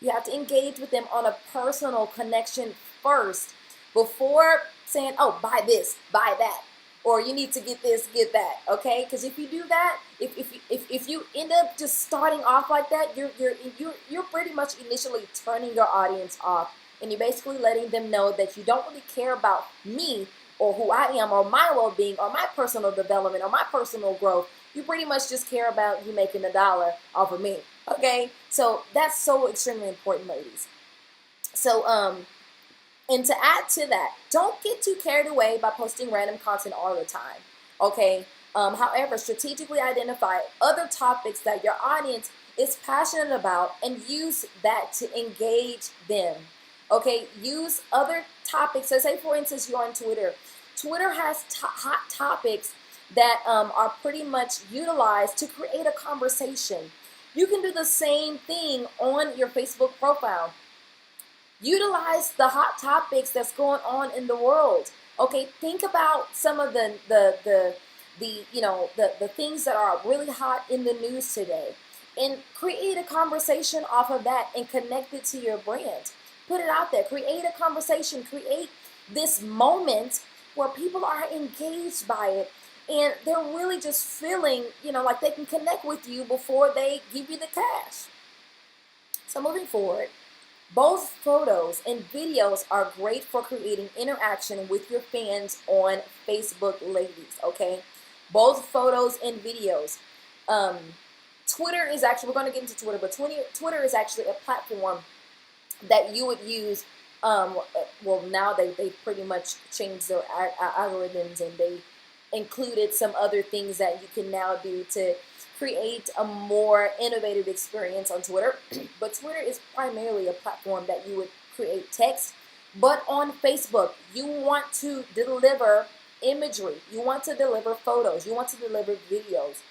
You have to engage with them on a personal connection first before saying, oh, buy this, buy that. or you need to get this, get that, okay? Because if you do that, if you end up just starting off like that, you're pretty much initially turning your audience off, and you're basically letting them know that you don't really care about me or who I am or my well-being or my personal development or my personal growth. You pretty much just care about you making $1 off of me, okay? So that's so extremely important, ladies. So and to add to that, don't get too carried away by posting random content all the time, okay? However, strategically identify other topics that your audience is passionate about and use that to engage them, okay? Use other topics. So say, for instance, you're on Twitter. Twitter has hot topics that are pretty much utilized to create a conversation. You can do the same thing on your Facebook profile. Utilize the hot topics that's going on in the world. Okay, think about some of the things that are really hot in the news today, and create a conversation off of that and connect it to your brand. Put it out there. Create a conversation. Create this moment where people are engaged by it, and they're really just feeling, like they can connect with you before they give you the cash. So moving forward, both photos and videos are great for creating interaction with your fans on Facebook, ladies, okay? Both photos and videos. Twitter is actually, we're going to get into Twitter, but Twitter is actually a platform that you would use. Well, now they pretty much changed their algorithms, and they included some other things that you can now do to create a more innovative experience on Twitter. But Twitter is primarily a platform that you would create text. But on Facebook, you want to deliver imagery, you want to deliver photos, you want to deliver videos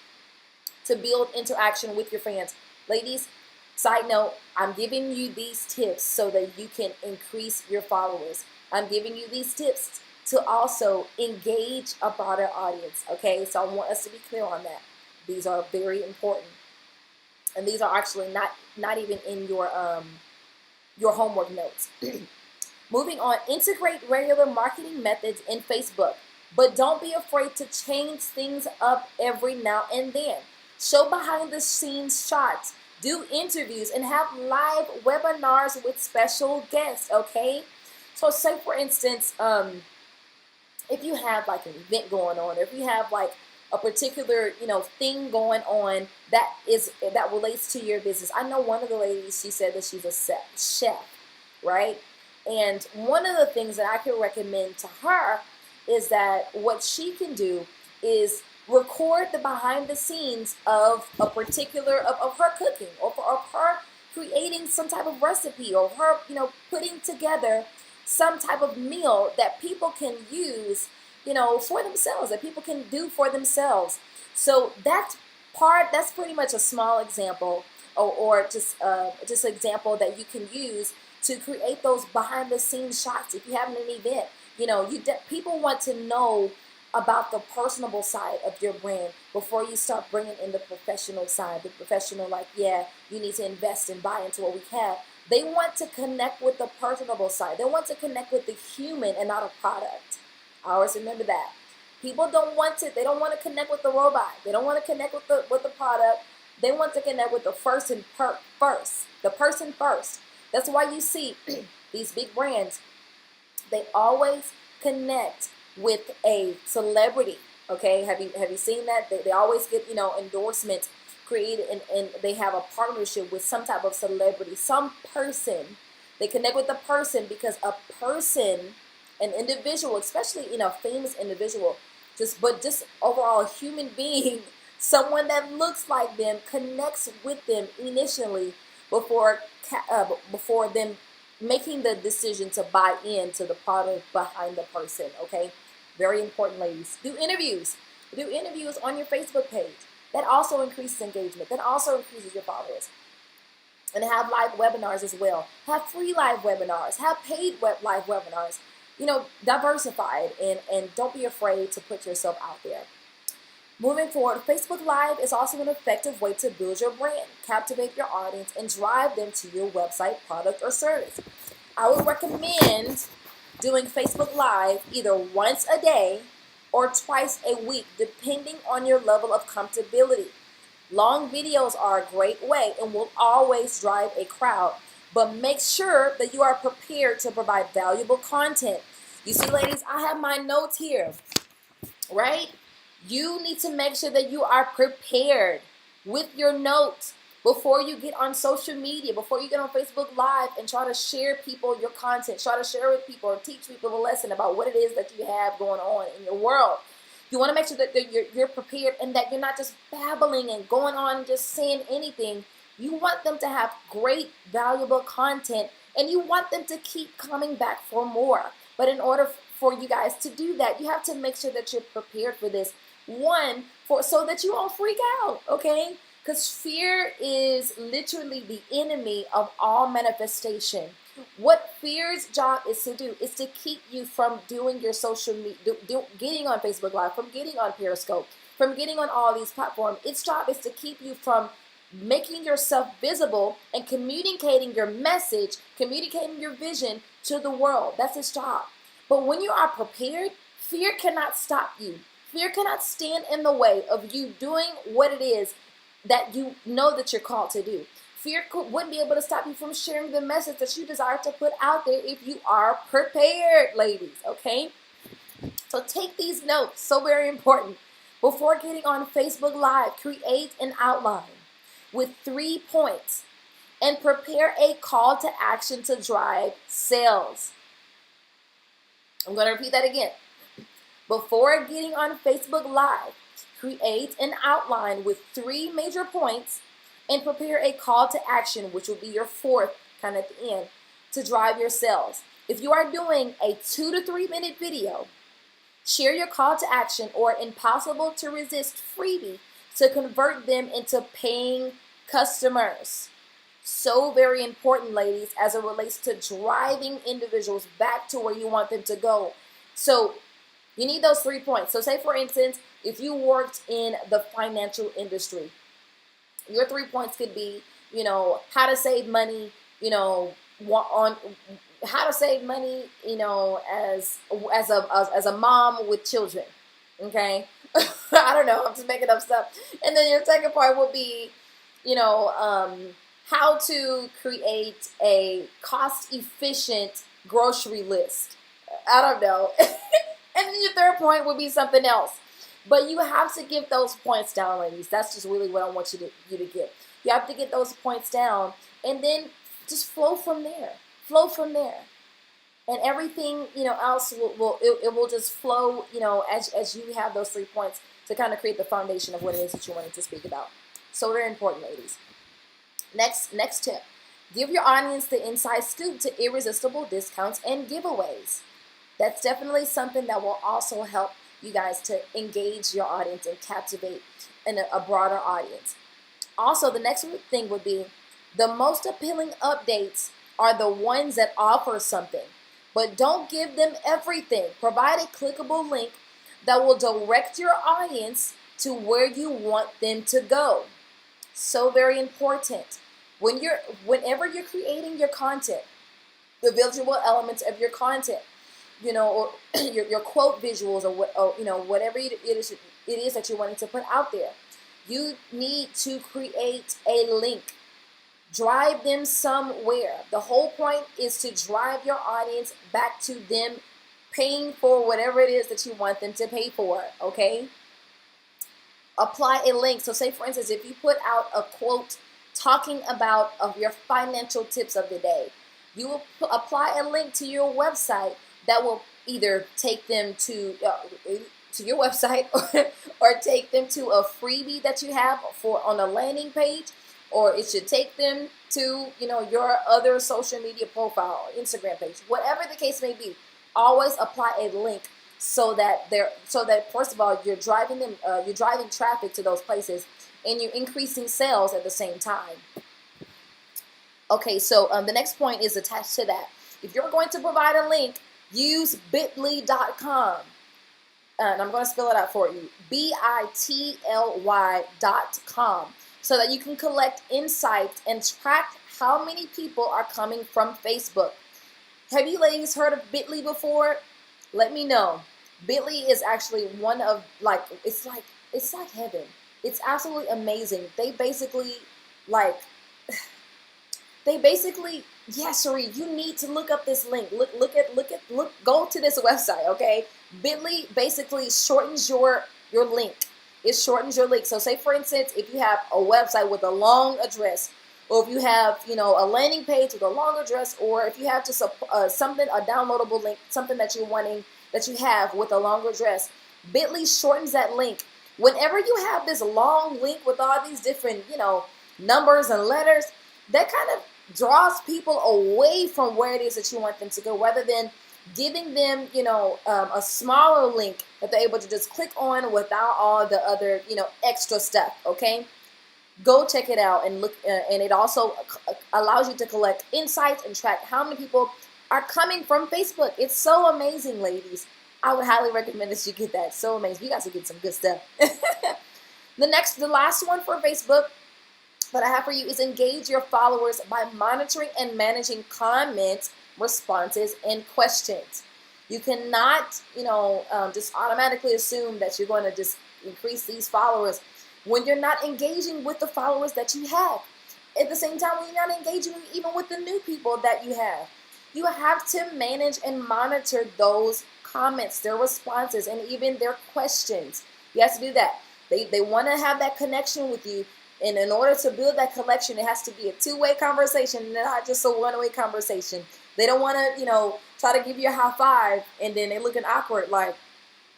to build interaction with your fans. Ladies, side note, I'm giving you these tips so that you can increase your followers. I'm giving you these tips to also engage a broader audience, okay? So I want us to be clear on that. These are very important, and these are actually not even in your homework notes. Moving on, integrate regular marketing methods in Facebook, but don't be afraid to change things up every now and then. Show behind the scenes shots, do interviews, and have live webinars with special guests, okay? So say, for instance, if you have like an event going on, or if you have like a particular, thing going on that relates to your business. I know one of the ladies, she said that she's a chef, right? And one of the things that I can recommend to her is that what she can do is record the behind the scenes of a particular, of her cooking, or of her creating some type of recipe, or her, putting together some type of meal that people can use, for themselves, that people can do for themselves. So that's pretty much a small example, or just an example that you can use to create those behind the scenes shots. If you're having an event, people want to know about the personable side of your brand before you start bringing in the professional side. The professional, like, yeah, you need to invest and buy into what we have. They want to connect with the personable side. They want to connect with the human and not a product. I always remember that. People don't want to connect with the robot. They don't want to connect with the product. They want to connect with the person first. That's why you see these big brands, they always connect with a celebrity. Okay, have you seen that? They always get, endorsements created, and they have a partnership with some type of celebrity, some person. They connect with the person because a person, an individual, especially, famous individual, just overall a human being, someone that looks like them, connects with them initially before them making the decision to buy into the product behind the person. Okay, very important, ladies. Do interviews on your Facebook page. That also increases engagement. That also increases your followers. And have live webinars as well. Have free live webinars. Have paid live webinars. Diversified, and don't be afraid to put yourself out there. Moving forward, Facebook Live is also an effective way to build your brand, captivate your audience, and drive them to your website, product, or service. I would recommend doing Facebook Live either once a day or twice a week, depending on your level of comfortability. Long videos are a great way and will always drive a crowd, but make sure that you are prepared to provide valuable content. You see, ladies, I have my notes here, right? You need to make sure that you are prepared with your notes before you get on social media, before you get on Facebook Live and try to share people your content, try to share with people or teach people a lesson about what it is that you have going on in your world. You want to make sure that you're prepared and that you're not just babbling and going on and just saying anything. You want them to have great, valuable content, and you want them to keep coming back for more. But in order for you guys to do that, you have to make sure that you're prepared for this. One, so that you won't freak out, okay? Because fear is literally the enemy of all manifestation. What fear's job is to do is to keep you from doing your social media, getting on Facebook Live, from getting on Periscope, from getting on all these platforms. Its job is to keep you from making yourself visible and communicating your message, communicating your vision to the world. That's its job. But when you are prepared, fear cannot stop you. Fear cannot stand in the way of you doing what it is that you know that you're called to do. Fear wouldn't be able to stop you from sharing the message that you desire to put out there if you are prepared, ladies, okay? So take these notes, so very important. Before getting on Facebook Live, create an outline with 3 points and prepare a call to action to drive sales. I'm going to repeat that again. Before getting on Facebook Live, create an outline with 3 major points and prepare a call to action, which will be your 4th kind of at the end, to drive your sales. If you are doing a 2 to 3 minute video, share your call to action or impossible to resist freebie to convert them into paying customers. So very important, ladies, as it relates to driving individuals back to where you want them to go. So you need those 3 points. So say, for instance, if you worked in the financial industry, your 3 points could be, how to save money, on how to save money, as a mom with children. Okay. I don't know. I'm just making up stuff. And then your second part would be, how to create a cost-efficient grocery list. I don't know. And then your third point would be something else. But you have to give those points down, ladies. That's just really what I want you to get. You have to get those points down, and then just flow from there. Flow from there, and everything else will just flow. As you have those 3 points to kind of create the foundation of what it is that you wanted to speak about. So very important, ladies. Next tip: give your audience the inside scoop to irresistible discounts and giveaways. That's definitely something that will also help you guys to engage your audience and captivate a broader audience. Also, the next thing would be the most appealing updates are the ones that offer something, but don't give them everything. Provide a clickable link that will direct your audience to where you want them to go. So very important. Whenever you're creating your content, the visual elements of your content, or your quote visuals, or whatever it is that you're wanting to put out there, you need to create a link. Drive them somewhere. The whole point is to drive your audience back to them paying for whatever it is that you want them to pay for, okay? Apply a link. So say, for instance, if you put out a quote talking about your financial tips of the day, you will apply a link to your website that will either take them to your website or take them to a freebie that you have on a landing page, or it should take them to your other social media profile, Instagram page, whatever the case may be. Always apply a link so that first of all you're driving traffic to those places, and you're increasing sales at the same time. Okay, so the next point is attached to that. If you're going to provide a link, use bit.ly.com. And I'm going to spell it out for you. BITLY.com. So that you can collect insights and track how many people are coming from Facebook. Have you ladies heard of Bitly before? Let me know. Bitly is actually one of it's like heaven. It's absolutely amazing. Like they basically yeah, Cherie, you need to look up this link. Look go to this website, okay? Bitly basically shortens your link. It shortens your link. So say for instance, if you have a website with a long address, or if you have, a landing page with a long address, or if you have just a downloadable link, something that you're wanting that you have with a long address, Bitly shortens that link. Whenever you have this long link with all these different, numbers and letters, that kind of draws people away from where it is that you want them to go, rather than giving them, a smaller link that they're able to just click on without all the other, extra stuff. Okay, go check it out and look. And it also allows you to collect insights and track how many people are coming from Facebook. It's so amazing, ladies. I would highly recommend that you get that. So amazing. You guys will get some good stuff. The last one for Facebook that I have for you is engage your followers by monitoring and managing comments, responses, and questions. You cannot, just automatically assume that you're going to just increase these followers when you're not engaging with the followers that you have. At the same time, when you're not engaging even with the new people that you have. You have to manage and monitor those comments, their responses, and even their questions. You have to do that. They want to have that connection with you. And in order to build that connection, it has to be a two-way conversation, not just a one-way conversation. They don't want to, try to give you a high five, and then they're looking awkward, like,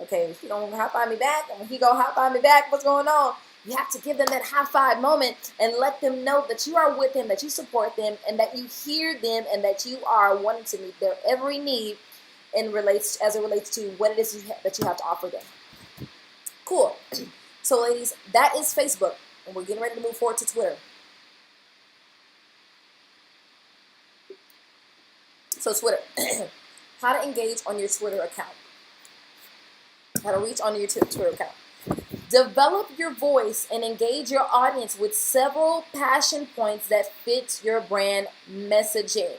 okay, if you don't high five me back, and he go high five me back, what's going on? You have to give them that high five moment and let them know that you are with them, that you support them, and that you hear them, and that you are wanting to meet their every need as it relates to what it is that you have to offer them. Cool. So, ladies, that is Facebook. And we're getting ready to move forward to Twitter. So Twitter, how to engage on your Twitter account. How to reach on your Twitter account. Develop your voice and engage your audience with several passion points that fit your brand messaging.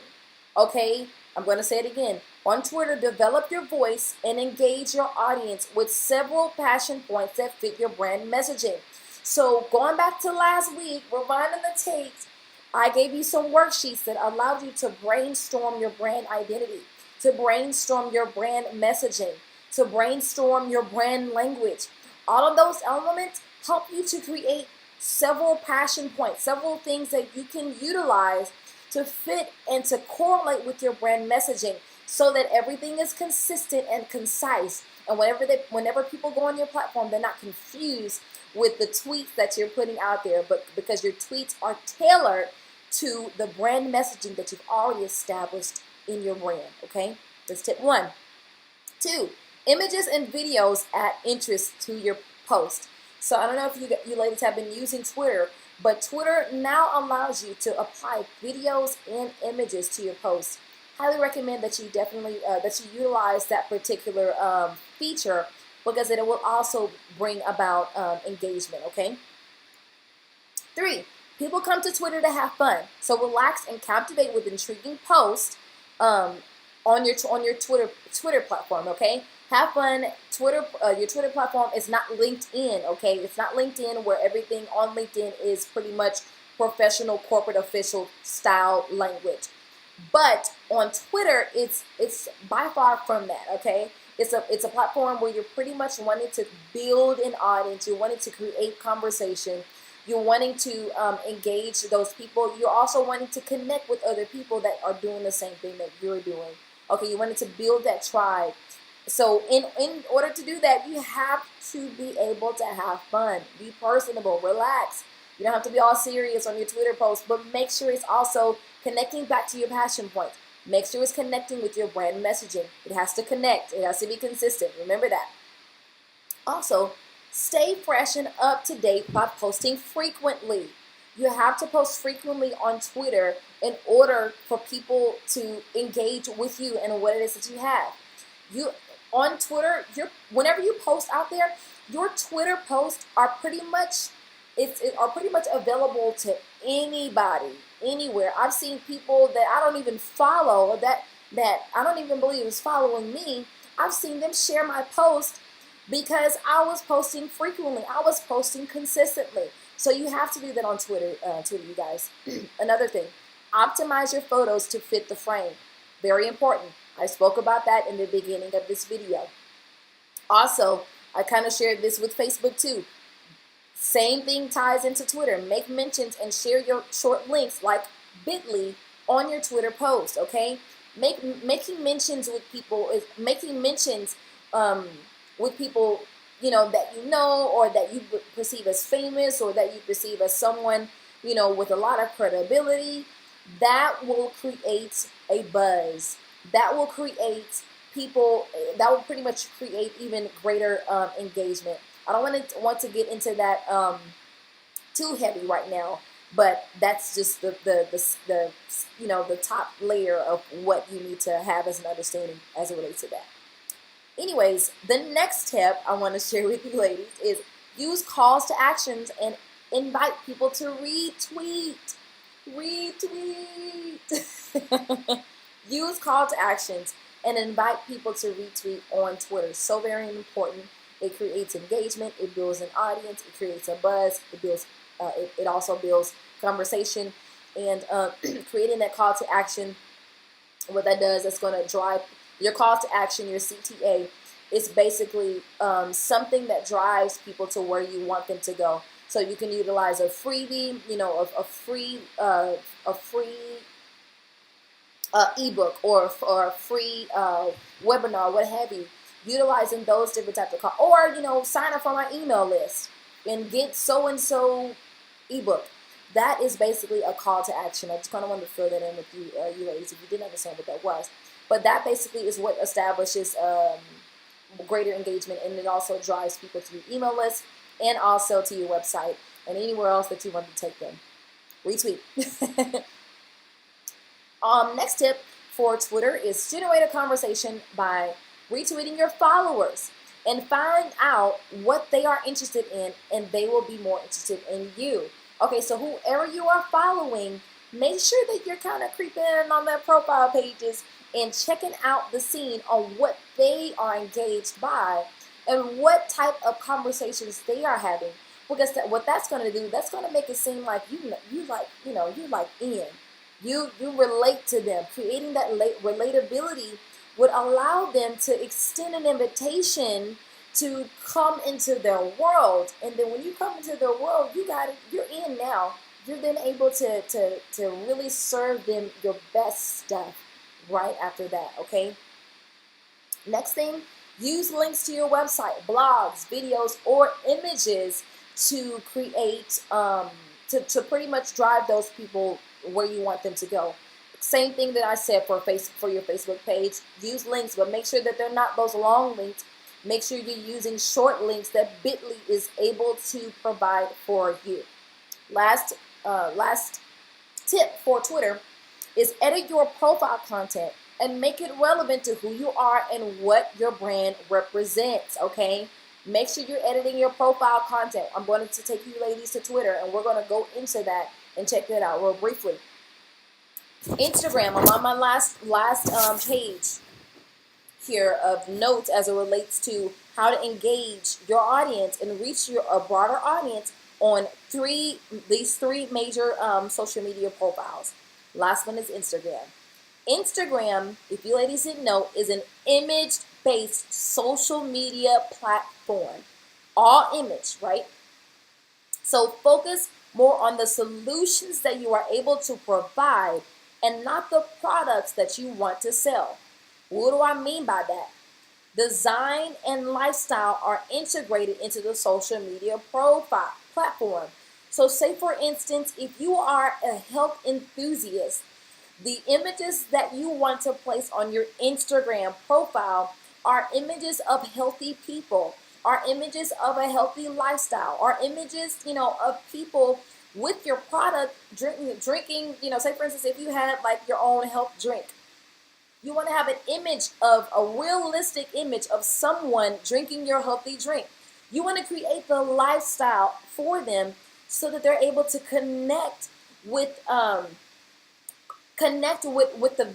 Okay, I'm going to say it again. On Twitter, develop your voice and engage your audience with several passion points that fit your brand messaging. So going back to last week, rewinding the tapes, I gave you some worksheets that allowed you to brainstorm your brand identity, to brainstorm your brand messaging, to brainstorm your brand language. All of those elements help you to create several passion points, several things that you can utilize to fit and to correlate with your brand messaging so that everything is consistent and concise. And whenever people go on your platform, they're not confused with the tweets that you're putting out there, but because your tweets are tailored to the brand messaging that you've already established in your brand. Okay, that's tip 1. 2, images and videos add interest to your post. So I don't know if you ladies have been using Twitter, but Twitter now allows you to apply videos and images to your post. Highly recommend that you definitely utilize that particular feature, because it will also bring about engagement. Okay. 3, people come to Twitter to have fun. So relax and captivate with intriguing posts on your Twitter platform. Okay. Have fun. Your Twitter platform is not LinkedIn. Okay. It's not LinkedIn, where everything on LinkedIn is pretty much professional, corporate, official style language. But on Twitter, it's by far from that. Okay. It's a platform where you're pretty much wanting to build an audience. You're wanting to create conversation. You're wanting to engage those people. You're also wanting to connect with other people that are doing the same thing that you're doing. Okay, you wanted to build that tribe. So in order to do that, you have to be able to have fun. Be personable. Relax. You don't have to be all serious on your Twitter post, but make sure it's also connecting back to your passion points. Make sure it's connecting with your brand messaging. It has to connect. It has to be consistent. Remember that. Also, stay fresh and up to date by posting frequently. You have to post frequently on Twitter in order for people to engage with you and what it is that you have. On Twitter, whenever you post out there, your Twitter posts are pretty much available to anybody, anywhere. I've seen people that I don't even follow, that I don't even believe is following me, I've seen them share my post because I was posting frequently. I was posting consistently. So you have to do that on Twitter, you guys. Another thing, optimize your photos to fit the frame. Very important. I spoke about that in the beginning of this video. Also, I kind of shared this with Facebook too. Same thing ties into Twitter. Make mentions and share your short links like bit.ly on your Twitter post, okay? Making mentions with people is making mentions with people, that you know, or that you perceive as famous, or that you perceive as someone, with a lot of credibility. That will create a buzz. That will create people, that will pretty much create even greater engagement. I don't want to get into that too heavy right now, but that's just the top layer of what you need to have as an understanding as it relates to that. Anyways, the next tip I want to share with you ladies is use calls to actions and invite people to retweet. Use call to actions and invite people to retweet on Twitter. So very important. It creates engagement. It builds an audience. It creates a buzz. It builds. It also builds conversation, and creating that call to action. What that does, it's going to drive your call to action. Your CTA is basically something that drives people to where you want them to go. So you can utilize a freebie, a free ebook or a free webinar, what have you. Utilizing those different types of calls, or sign up for my email list and get so and so ebook. That is basically a call to action. I just kind of wanted to fill that in with you, you ladies, if you didn't understand what that was. But that basically is what establishes greater engagement, and it also drives people to your email list and also to your website and anywhere else that you want to take them. Retweet. Next tip for Twitter is generate a conversation by retweeting your followers and find out what they are interested in, and they will be more interested in you. Okay, so whoever you are following, make sure that you're kind of creeping in on their profile pages and checking out the scene on what they are engaged by and what type of conversations they are having. Because what that's going to do, that's going to make it seem like you relate to them. Creating that relatability would allow them to extend an invitation to come into their world. And then when you come into their world, you're in now. You're then able to really serve them your best stuff right after that, okay? Next thing, use links to your website, blogs, videos, or images to create, to pretty much drive those people where you want them to go. Same thing that I said for your Facebook page. Use links, but make sure that they're not those long links. Make sure you're using short links that bit.ly is able to provide for you. Last tip for Twitter is edit your profile content and make it relevant to who you are and what your brand represents, okay? Make sure you're editing your profile content. I'm going to take you ladies to Twitter, and we're going to go into that and check that out real briefly. Instagram, I'm on my last page here of notes as it relates to how to engage your audience and reach a broader audience on these three major social media profiles. Last one is Instagram. Instagram, if you ladies didn't know, is an image-based social media platform. All image, right? So focus more on the solutions that you are able to provide and not the products that you want to sell. What do I mean by that? Design and lifestyle are integrated into the social media profile platform. So say for instance, if you are a health enthusiast, the images that you want to place on your Instagram profile are images of healthy people, are images of a healthy lifestyle, are images, of people with your product drinking, say for instance, if you had like your own health drink, you want to have an image of a realistic image of someone drinking your healthy drink. You want to create the lifestyle for them so that they're able to connect with the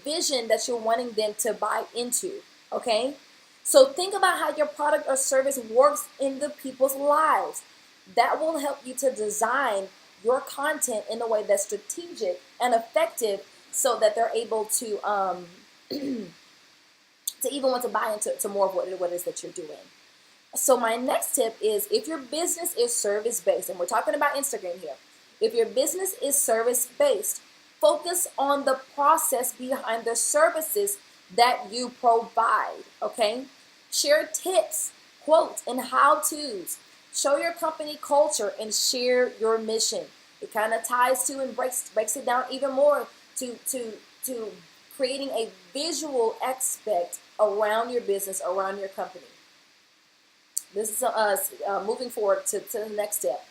vision that you're wanting them to buy into, okay? So think about how your product or service works in the people's lives. That will help you to design your content in a way that's strategic and effective so that they're able to even want to buy into more of what it is that you're doing. So my next tip is, if your business is service-based, and we're talking about Instagram here, if your business is service-based, focus on the process behind the services that you provide, okay? Share tips, quotes, and how-tos. Show your company culture and share your mission. It kind of ties to and breaks it down even more to creating a visual aspect around your business, around your company. This is moving forward to the next step.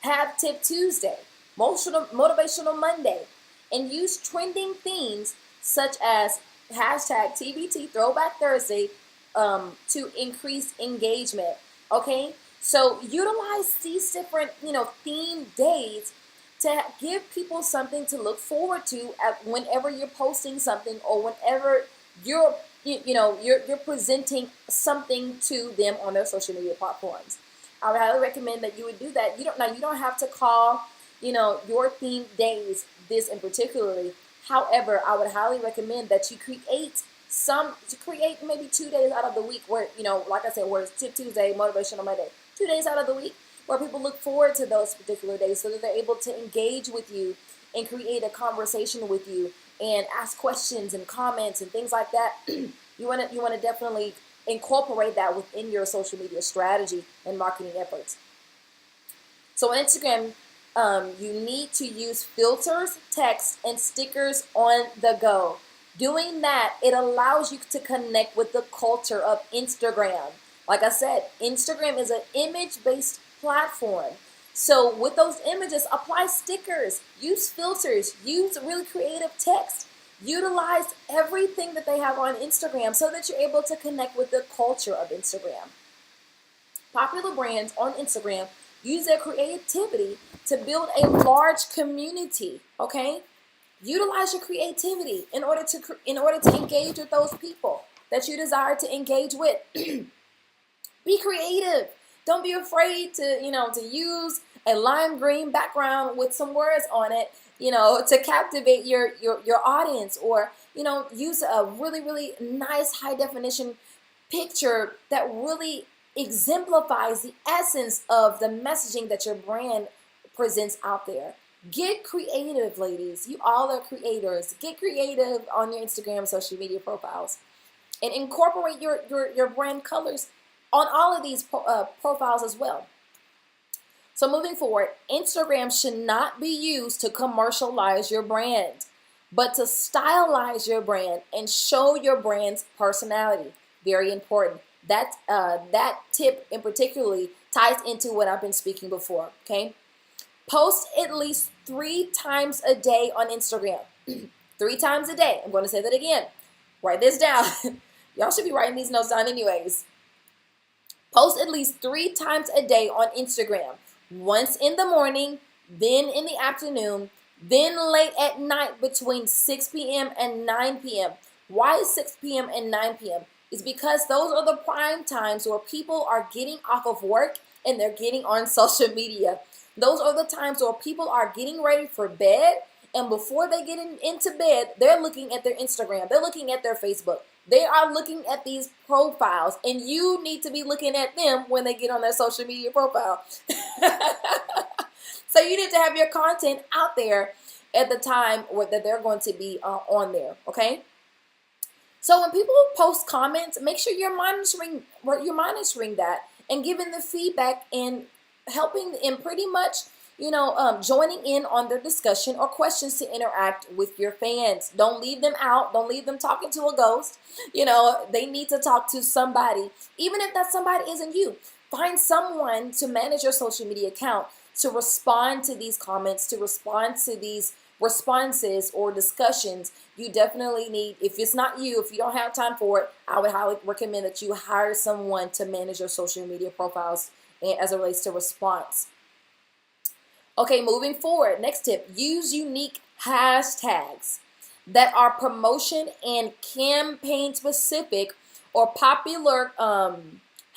Have Tip Tuesday, Motivational Monday, and use trending themes such as hashtag TBT Throwback Thursday to increase engagement. Okay, so utilize these different theme days to give people something to look forward to whenever you're posting something, or whenever you're you're presenting something to them on their social media platforms. I would highly recommend that you would do that. You don't have to call your theme days this in particularly. However, I would highly recommend that you create maybe 2 days out of the week where, like I said, where it's Tip Tuesday, Motivational Monday, 2 days out of the week where people look forward to those particular days so that they're able to engage with you and create a conversation with you and ask questions and comments and things like that. You want to definitely incorporate that within your social media strategy and marketing efforts. So on Instagram, you need to use filters, text, and stickers on the go. Doing that, it allows you to connect with the culture of Instagram. Like I said, Instagram is an image-based platform. So with those images, apply stickers, use filters, use really creative text. Utilize everything that they have on Instagram so that you're able to connect with the culture of Instagram. Popular brands on Instagram use their creativity to build a large community, okay? Utilize your creativity in order to engage with those people that you desire to engage with. Be creative. Don't be afraid to use a lime green background with some words on it, to captivate your audience, or use a really, really nice high definition picture that really exemplifies the essence of the messaging that your brand presents out there. Get creative, ladies. You all are creators. Get creative on your Instagram social media profiles, and incorporate your brand colors on all of these profiles as well. So moving forward, Instagram should not be used to commercialize your brand, but to stylize your brand and show your brand's personality. Very important. That tip in particularly ties into what I've been speaking before, okay? Post at least 3 times a day on Instagram. 3 times a day. I'm going to say that again. Write this down. Y'all should be writing these notes down anyways. Post at least 3 times a day on Instagram. Once in the morning, then in the afternoon, then late at night between 6 p.m. and 9 p.m. Why 6 p.m. and 9 p.m.? It's because those are the prime times where people are getting off of work and they're getting on social media. Those are the times where people are getting ready for bed, and before they get into bed, they're looking at their Instagram, they're looking at their Facebook. They are looking at these profiles, and you need to be looking at them when they get on their social media profile. So you need to have your content out there at the time that they're going to be on there, okay? So when people post comments, make sure you're monitoring that and giving the feedback and helping and pretty much joining in on their discussion or questions to interact with your fans. Don't leave them out. Don't leave them talking to a ghost. They need to talk to somebody. Even if that somebody isn't you, find someone to manage your social media account to respond to these comments, to respond to these responses or discussions. You definitely need, if it's not you, if you don't have time for it, I would highly recommend that you hire someone to manage your social media profiles and as it relates to response. Okay, moving forward, next tip, use unique hashtags that are promotion and campaign specific or popular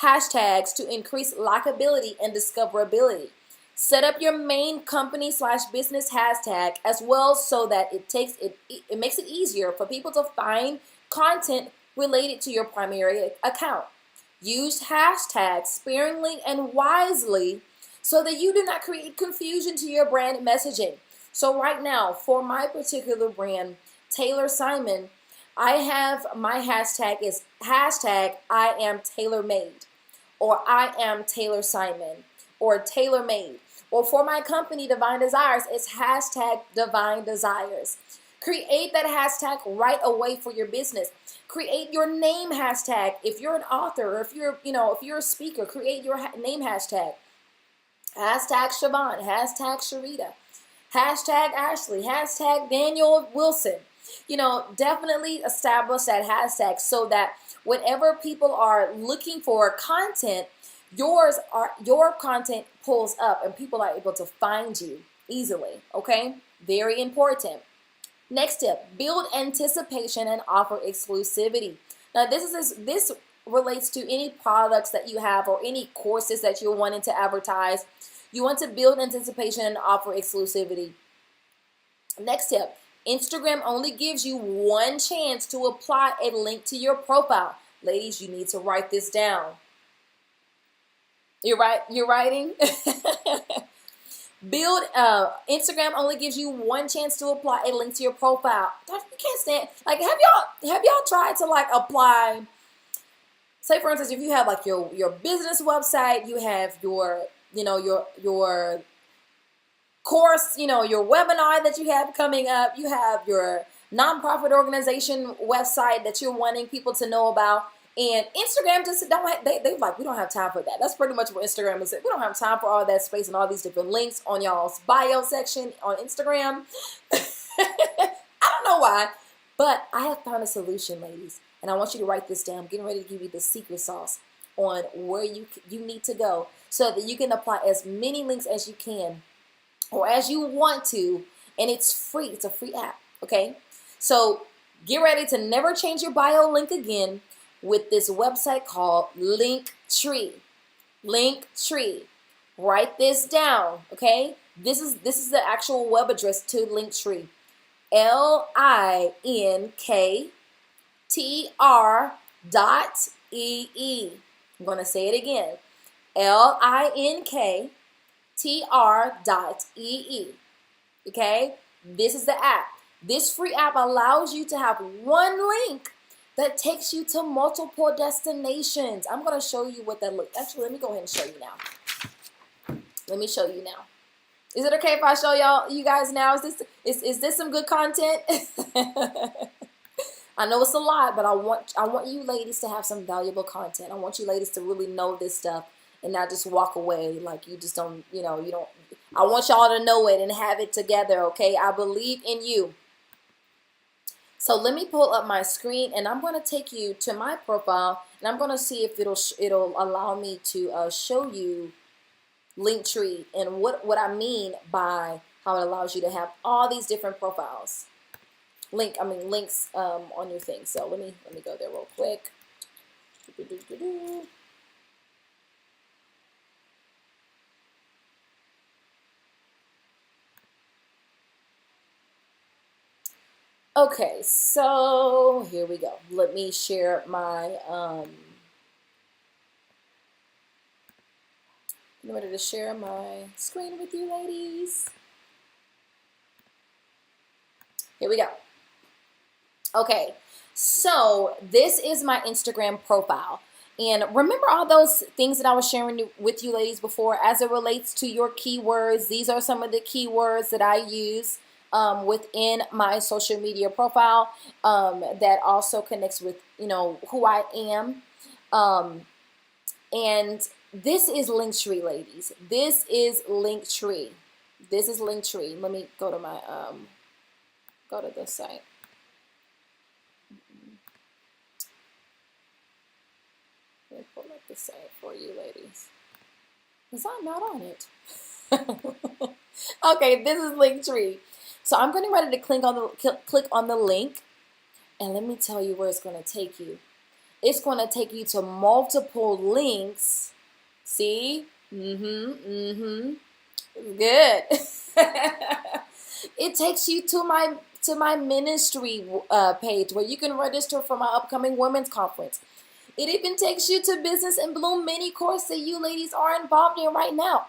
hashtags to increase likability and discoverability. Set up your main company/business hashtag as well so that it makes it easier for people to find content related to your primary account. Use hashtags sparingly and wisely so that you do not create confusion to your brand messaging. So right now, for my particular brand, Taylor Simon, I have my hashtag is hashtag I am tailor made, or I am Taylor Simon, or tailor made. Or for my company, Divine Desires, it's hashtag Divine Desires. Create that hashtag right away for your business. Create your name hashtag. If you're an author, or if you're a speaker, create your name hashtag. Hashtag Siobhan, hashtag Sharita, hashtag Ashley, hashtag Daniel Wilson. Definitely establish that hashtag so that whenever people are looking for content, your content pulls up and people are able to find you easily. Okay, very important. Next tip: build anticipation and offer exclusivity. Now, this relates to any products that you have or any courses that you're wanting to advertise. You want to build anticipation and offer exclusivity. Next tip: Instagram only gives you one chance to apply a link to your profile. Ladies, you need to write this down. You're writing? Instagram only gives you one chance to apply a link to your profile. You can't stand, like, have y'all tried to like apply, say for instance, if you have like your business website, you have your course, your webinar that you have coming up, you have your nonprofit organization website that you're wanting people to know about, and Instagram just they're like, we don't have time for that. That's pretty much what Instagram is. We don't have time for all that space and all these different links on y'all's bio section on Instagram. I don't know why, but I have found a solution, ladies, and I want you to write this down. I'm getting ready to give you the secret sauce on where you need to go so that you can apply as many links as you can or as you want to, and it's free. It's a free app, okay? So get ready to never change your bio link again with this website called Linktree. Linktree. Write this down, okay? This is the actual web address to Linktree. linktr.ee. I'm going to say it again. linktr.ee. Okay? This is the app. This free app allows you to have one link that takes you to multiple destinations. I'm going to show you what that looks. Actually, let me go ahead and show you now. Let me show you now. Is it okay if I show you guys now? Is this some good content? I know it's a lot, but I want you ladies to have some valuable content. I want you ladies to really know this stuff and not just walk away like you just don't, you don't. I want y'all to know it and have it together, okay? I believe in you. So let me pull up my screen, and I'm going to take you to my profile, and I'm going to see if it'll allow me to show you Linktree and what I mean by how it allows you to have all these different profiles. Links on your thing. So let me go there real quick. Okay, so here we go. Let me share my I'm ready to share my screen with you ladies. Here we go. Okay, so this is my Instagram profile. And remember all those things that I was sharing with you ladies before as it relates to your keywords. These are some of the keywords that I use within my social media profile that also connects with, who I am. And this is Linktree, ladies. This is Linktree. This is Linktree. Let me go to my, go to this site. Let me pull up the site for you, ladies. Because I'm not on it. Okay, this is Linktree. So I'm getting ready to click on the link, and let me tell you where it's going to take you. it's going to take you to multiple links. See? Good. It takes you to my ministry page where you can register for my upcoming women's conference. It even takes you to Business in Bloom mini course that you ladies are involved in right now.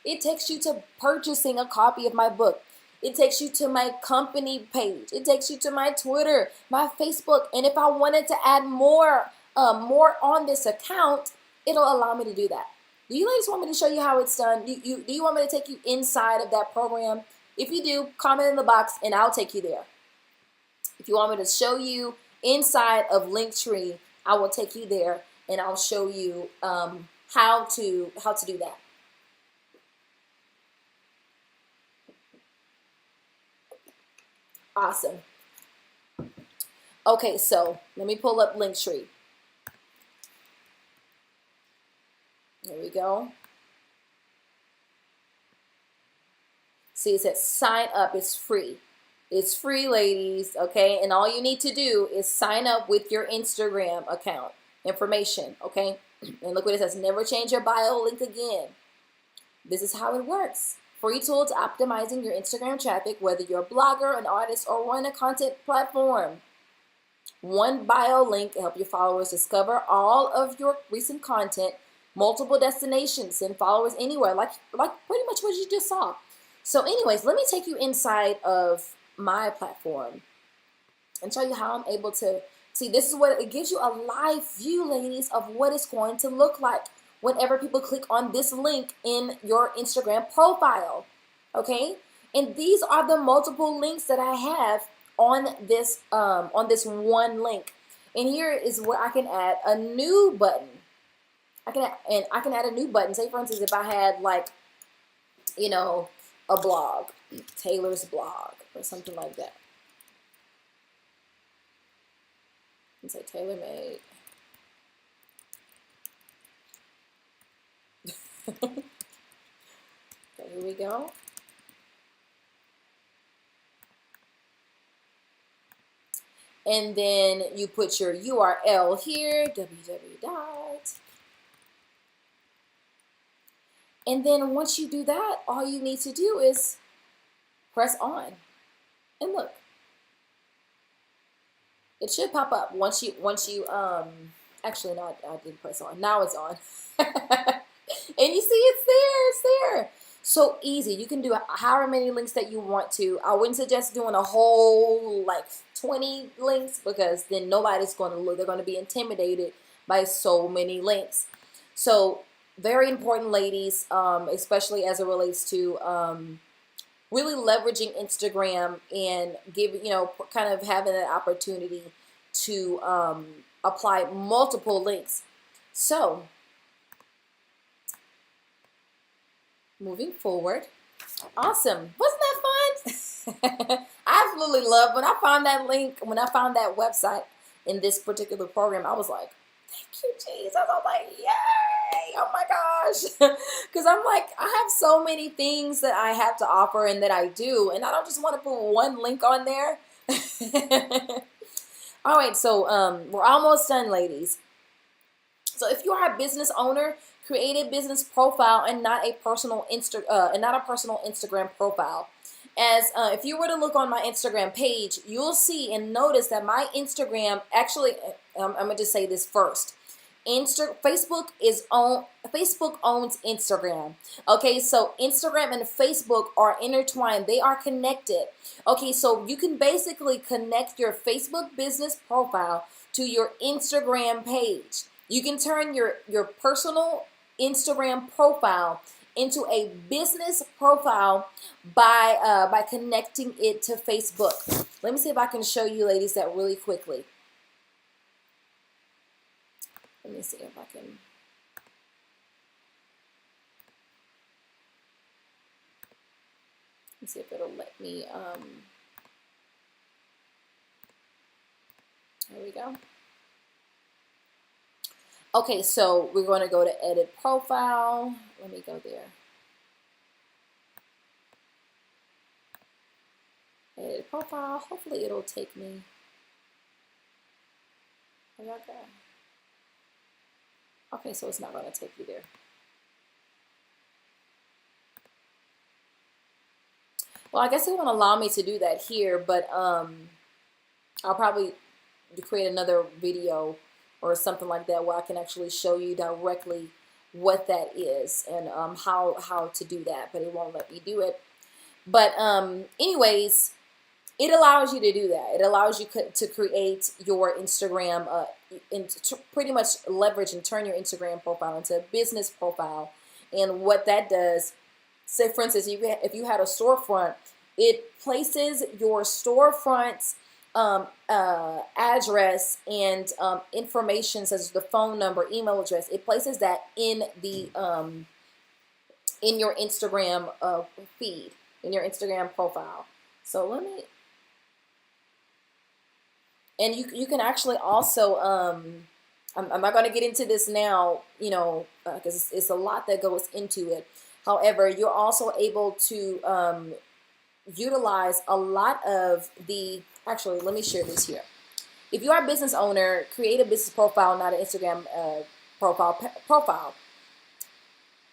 It takes you to purchasing a copy of my book. It takes you to my company page. It takes you to my Twitter, my Facebook, and if I wanted to add more on this account, it'll allow me to do that. Do you ladies want me to show you how it's done? Do you want me to take you inside of that program? If you do, comment in the box and I'll take you there. If you want me to show you inside of Linktree, I will take you there and I'll show you how to do that. Awesome. Okay, so let me pull up Linktree. There we go. See, it says sign up. It's free. It's free, ladies, okay? And all you need to do is sign up with your Instagram account information, okay? And look what it says, never change your bio link again. This is how it works. Free tool to optimizing your Instagram traffic, whether you're a blogger, an artist, or run a content platform. One bio link to help your followers discover all of your recent content, multiple destinations, and followers anywhere, like pretty much what you just saw. So anyways, let me take you inside of my platform and show you how I'm able to see. This is what it gives you, a live view, ladies, of what it's going to look like whenever people click on this link in your Instagram profile, okay? And these are the multiple links that I have on this one link. And here is where I can add a new button. I can add a new button. Say for instance, if I had like, you know, a blog, Taylor's blog or something like that. And say Taylor made. Okay, here we go. And then you put your URL here, www. And then once you do that, all you need to do is press on. And look. It should pop up once you actually no, I didn't press on. Now it's on. And you see it's there. So easy. You can do however many links that you want to. I wouldn't suggest doing a whole like 20 links because then nobody's going to look. They're going to be intimidated by so many links. So very important, ladies, especially as it relates to really leveraging Instagram and kind of having an opportunity to apply multiple links. So moving forward, awesome. Wasn't that fun? I absolutely love when I found that link, when I found that website in this particular program, I was like, thank you, Jesus. I was like, yay, oh my gosh. Because I'm like, I have so many things that I have to offer and that I do, and I don't just want to put one link on there. All right, so we're almost done, ladies. So if you are a business owner, create a business profile and not a personal Instagram profile. As if you were to look on my Instagram page, you'll see and notice that my Instagram actually, I'm gonna just say this first. Facebook owns Instagram. Okay, so Instagram and Facebook are intertwined. They are connected. Okay, so you can basically connect your Facebook business profile to your Instagram page. You can turn your personal Instagram profile into a business profile by connecting it to Facebook. Let me see if I can show you, ladies, that really quickly. Let me see if I can. Let's see if it'll let me. There we go. Okay, so we're going to go to edit profile. Let me go there. Edit profile. Hopefully it'll take me. Okay. Okay, so it's not going to take you there. Well, I guess it won't allow me to do that here, but I'll probably create another video or something like that where I can actually show you directly what that is and how to do that, but it won't let me do it. But anyways, it allows you to do that. It allows you to create your Instagram, and to pretty much leverage and turn your Instagram profile into a business profile. And what that does, say for instance, if you had a storefront, it places your storefront's address and information such as the phone number, email address. It places that in the in your Instagram feed, in your Instagram profile. So let me. And you can actually also, I'm not going to get into this now, you know, because it's a lot that goes into it. However, you're also able to utilize a lot of the, actually, let me share this here. If you are a business owner, create a business profile, not an Instagram profile.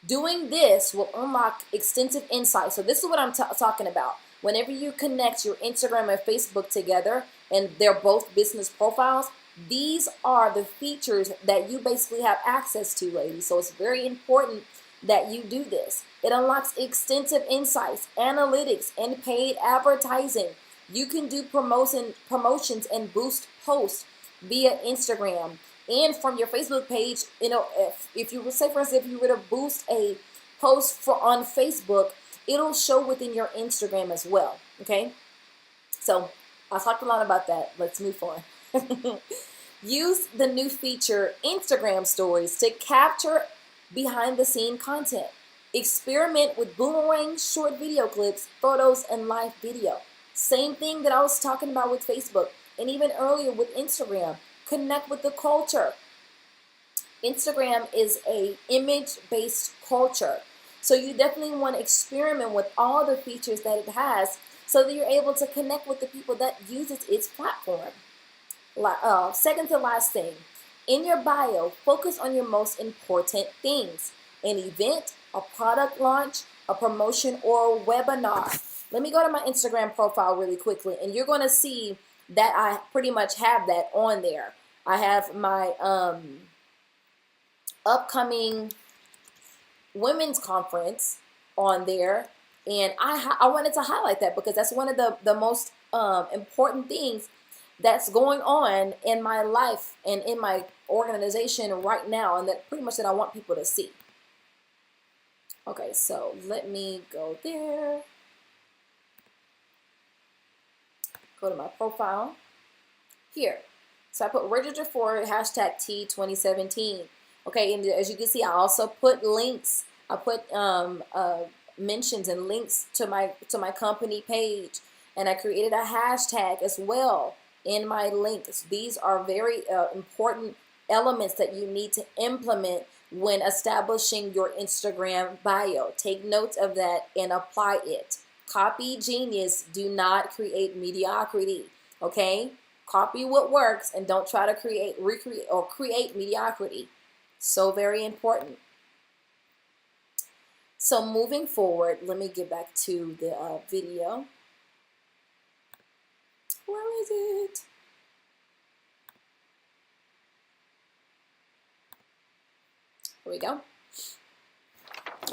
Doing this will unlock extensive insight. So this is what I'm talking about. Whenever you connect your Instagram and Facebook together, and they're both business profiles, these are the features that you basically have access to, ladies. So it's very important that you do this. It unlocks extensive insights, analytics, and paid advertising. You can do promotions and boost posts via Instagram and from your Facebook page. You know, if you would say, for instance, if you were to boost a post on Facebook, it'll show within your Instagram as well. Okay, so I talked a lot about that. Let's move on. Use the new feature Instagram Stories to capture behind the scene content. Experiment with boomerang short video clips, photos, and live video. Same thing that I was talking about with Facebook and even earlier with Instagram. Connect with the culture. Instagram is a image-based culture. So you definitely want to experiment with all the features that it has so that you're able to connect with the people that uses its platform. Second to last thing, in your bio, focus on your most important things. An event, a product launch, a promotion, or a webinar. Let me go to my Instagram profile really quickly, and you're going to see that I pretty much have that on there. I have my upcoming women's conference on there, and I wanted to highlight that because that's one of the most important things that's going on in my life and in my organization right now, and that pretty much that I want people to see. Okay, so let me go there. Go to my profile here. So I put register for hashtag T2017. Okay, and as you can see, I also put links. I put mentions and links to my company page, and I created a hashtag as well in my links. These are very important elements that you need to implement when establishing your Instagram bio. Take notes of that and apply it. Copy genius, do not create mediocrity. Okay? Copy what works and don't try to create mediocrity. So very important. So moving forward, let me get back to the video. Where is it? Here we go.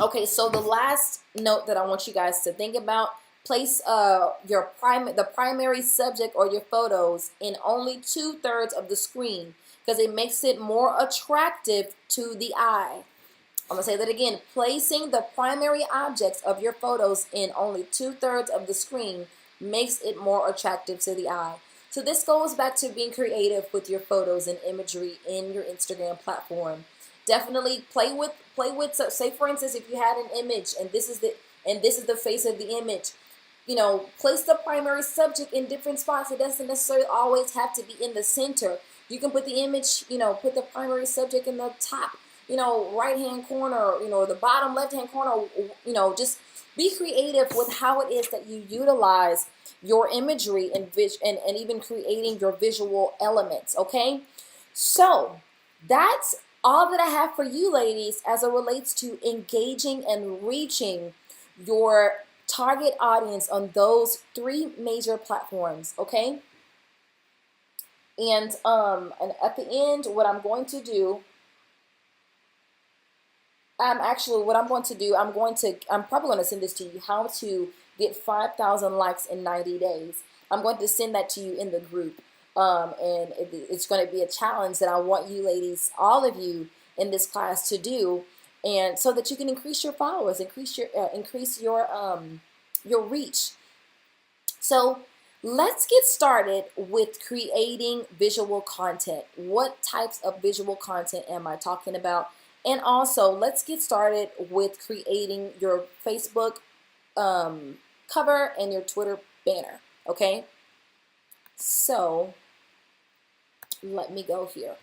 Okay, so the last note that I want you guys to think about, place the primary subject or your photos in only 2/3 of the screen because it makes it more attractive to the eye. I'm going to say that again. Placing the primary objects of your photos in only 2/3 of the screen makes it more attractive to the eye. So this goes back to being creative with your photos and imagery in your Instagram platform. Definitely play with. So say for instance, if you had an image and this is the face of the image, you know, place the primary subject in different spots. It doesn't necessarily always have to be in the center. You can put the image, you know, put the primary subject in the top, you know, right-hand corner, you know, the bottom left-hand corner, you know, just be creative with how it is that you utilize your imagery and even creating your visual elements, okay? So that's all that I have for you ladies as it relates to engaging and reaching your target audience on those 3 major platforms, okay? And at the end, what I'm going to do, I'm probably going to send this to you, how to get 5,000 likes in 90 days. I'm going to send that to you in the group. And it's going to be a challenge that I want you ladies, all of you in this class to do, and so that you can increase your followers, increase your reach. So let's get started with creating visual content. What types of visual content am I talking about? And also, let's get started with creating your Facebook cover and your Twitter banner, okay? So let me go here.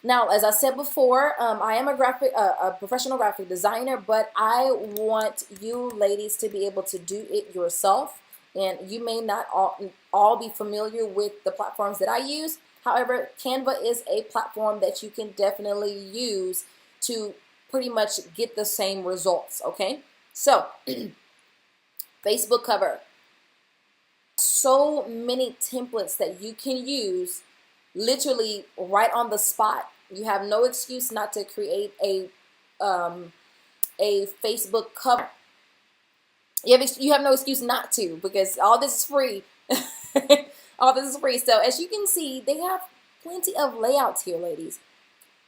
Now, as I said before, I am a professional graphic designer, but I want you ladies to be able to do it yourself. And you may not all be familiar with the platforms that I use. However, Canva is a platform that you can definitely use to pretty much get the same results, okay? So, Facebook cover. So many templates that you can use literally right on the spot. You have no excuse not to create a Facebook cover. You have no excuse not to, because all this is free. All this is free. So as you can see, they have plenty of layouts here, ladies.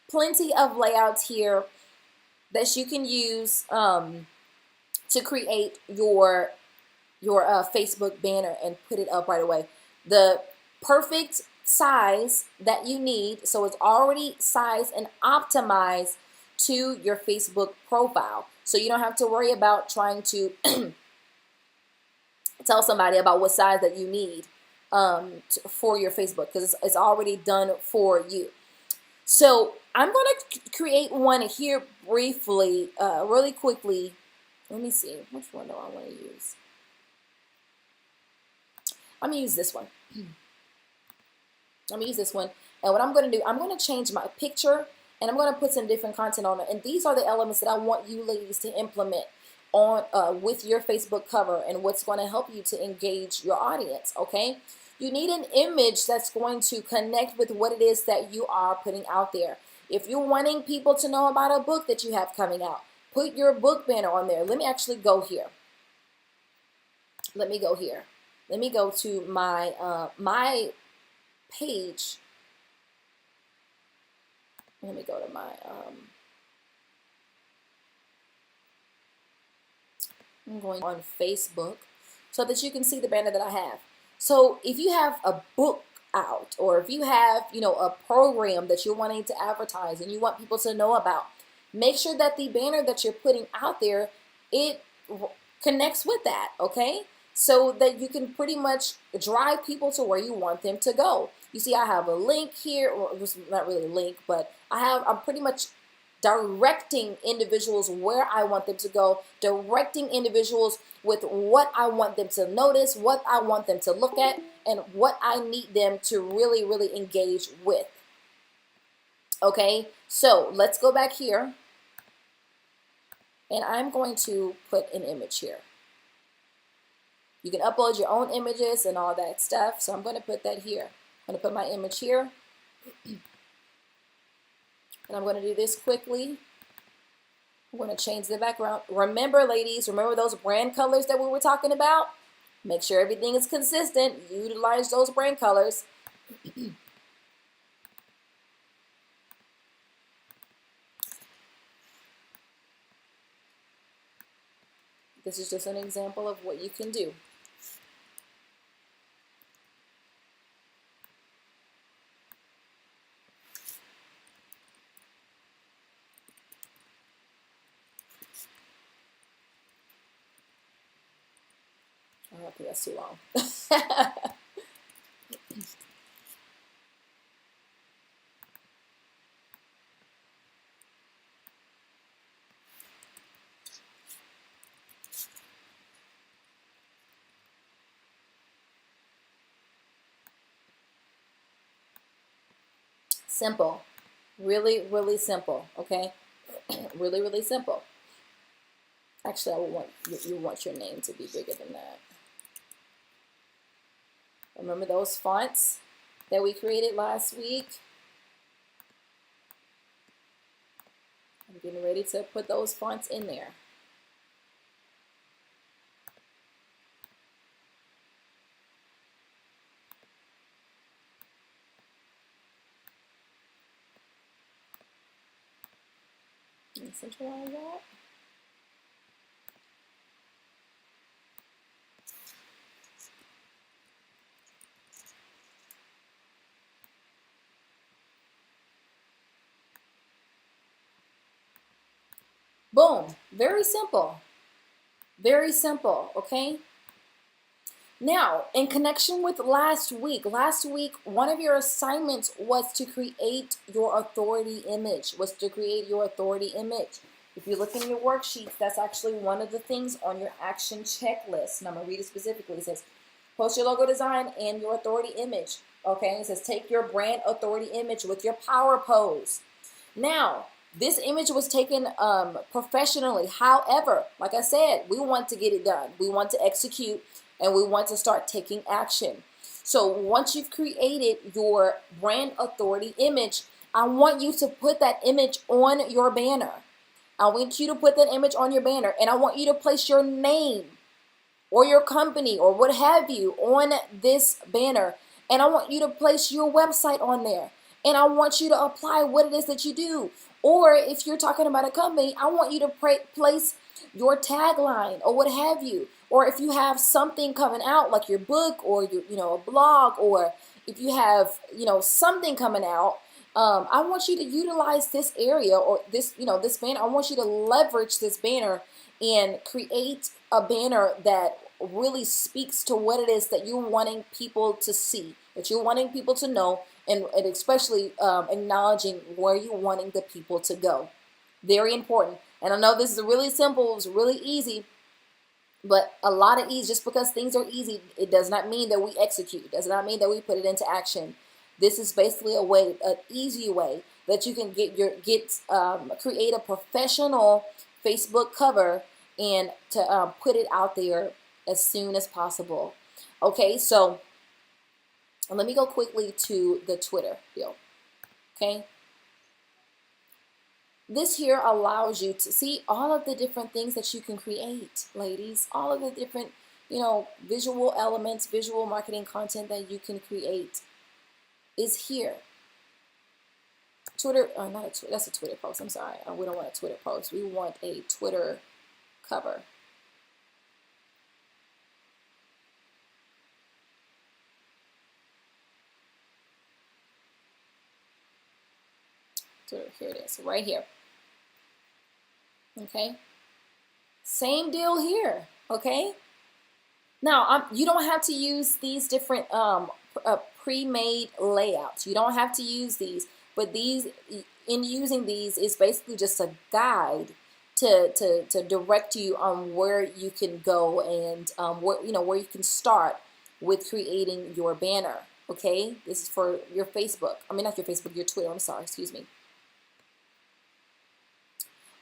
Plenty of layouts here that you can use to create your Facebook banner and put it up right away. The perfect size that you need, so it's already sized and optimized to your Facebook profile. So you don't have to worry about trying to tell somebody about what size that you need for your Facebook, because it's already done for you. So I'm going to create one here briefly, really quickly. Let me see, which one do I want to use? I'm going to use this one. I'm going to use this one. And what I'm going to do, I'm going to change my picture, and I'm going to put some different content on it. And these are the elements that I want you ladies to implement on with your Facebook cover, and what's going to help you to engage your audience, okay? You need an image that's going to connect with what it is that you are putting out there. If you're wanting people to know about a book that you have coming out, put your book banner on there. Let me actually go here. Let me go here. Let me go to my my page. Let me go to my I'm going on Facebook so that you can see the banner that I have. So if you have a book out, or if you have, a program that you're wanting to advertise and you want people to know about, make sure that the banner that you're putting out there, it connects with that, okay? So that you can pretty much drive people to where you want them to go. You see, I have a link here, or it's not really a link, but I'm pretty much directing individuals where I want them to go, directing individuals with what I want them to notice, what I want them to look at, and what I need them to really, really engage with. Okay, so let's go back here, and I'm going to put an image here. You can upload your own images and all that stuff, so I'm going to put that here. I'm going to put my image here. And I'm going to do this quickly. I'm going to change the background. Remember, ladies, remember those brand colors that we were talking about? Make sure everything is consistent. Utilize those brand colors. This is just an example of what you can do. I don't think that's too long. Simple. Really, really simple. Okay. Really, really simple. Actually, I would want you want your name to be bigger than that. Remember those fonts that we created last week? I'm getting ready to put those fonts in there. Centralize that. Boom. Very simple. Very simple, okay? Now, in connection with last week, one of your assignments was to create your authority image, If you look in your worksheets, that's actually one of the things on your action checklist. And I'm going to read it specifically. It says, post your logo design and your authority image, okay? It says, take your brand authority image with your power pose. Now, this image was taken professionally. However, like I said, we want to get it done. We want to execute, and we want to start taking action. So once you've created your brand authority image, I want you to put that image on your banner. I want you to put that image on your banner, and I want you to place your name or your company or what have you on this banner. And I want you to place your website on there. And I want you to apply what it is that you do. Or if you're talking about a company, I want you to place your tagline or what have you. Or if you have something coming out like your book or your, a blog, or if you have, something coming out, I want you to utilize this area or this banner. I want you to leverage this banner and create a banner that really speaks to what it is that you're wanting people to see, that you're wanting people to know, and especially acknowledging where you're wanting the people to go. Very important. And I know this is really simple, it's really easy, but a lot of ease. Just because things are easy, it does not mean that we execute. It does not mean that we put it into action. This is basically an easy way that you can create a professional Facebook cover and to put it out there as soon as possible. Okay, so let me go quickly to the Twitter deal. Okay, this here allows you to see all of the different things that you can create, ladies. All of the different, visual elements, visual marketing content that you can create is here. Twitter, that's a Twitter post. I'm sorry. We don't want a Twitter post. We want a Twitter cover. So here it is, right here. Okay. Same deal here. Okay. Now, you don't have to use these different pre-made layouts. You don't have to use these, but in using these is basically just a guide to direct you on where you can go and where you can start with creating your banner. Okay, this is for your Facebook. I mean, not your Facebook, your Twitter. I'm sorry, excuse me.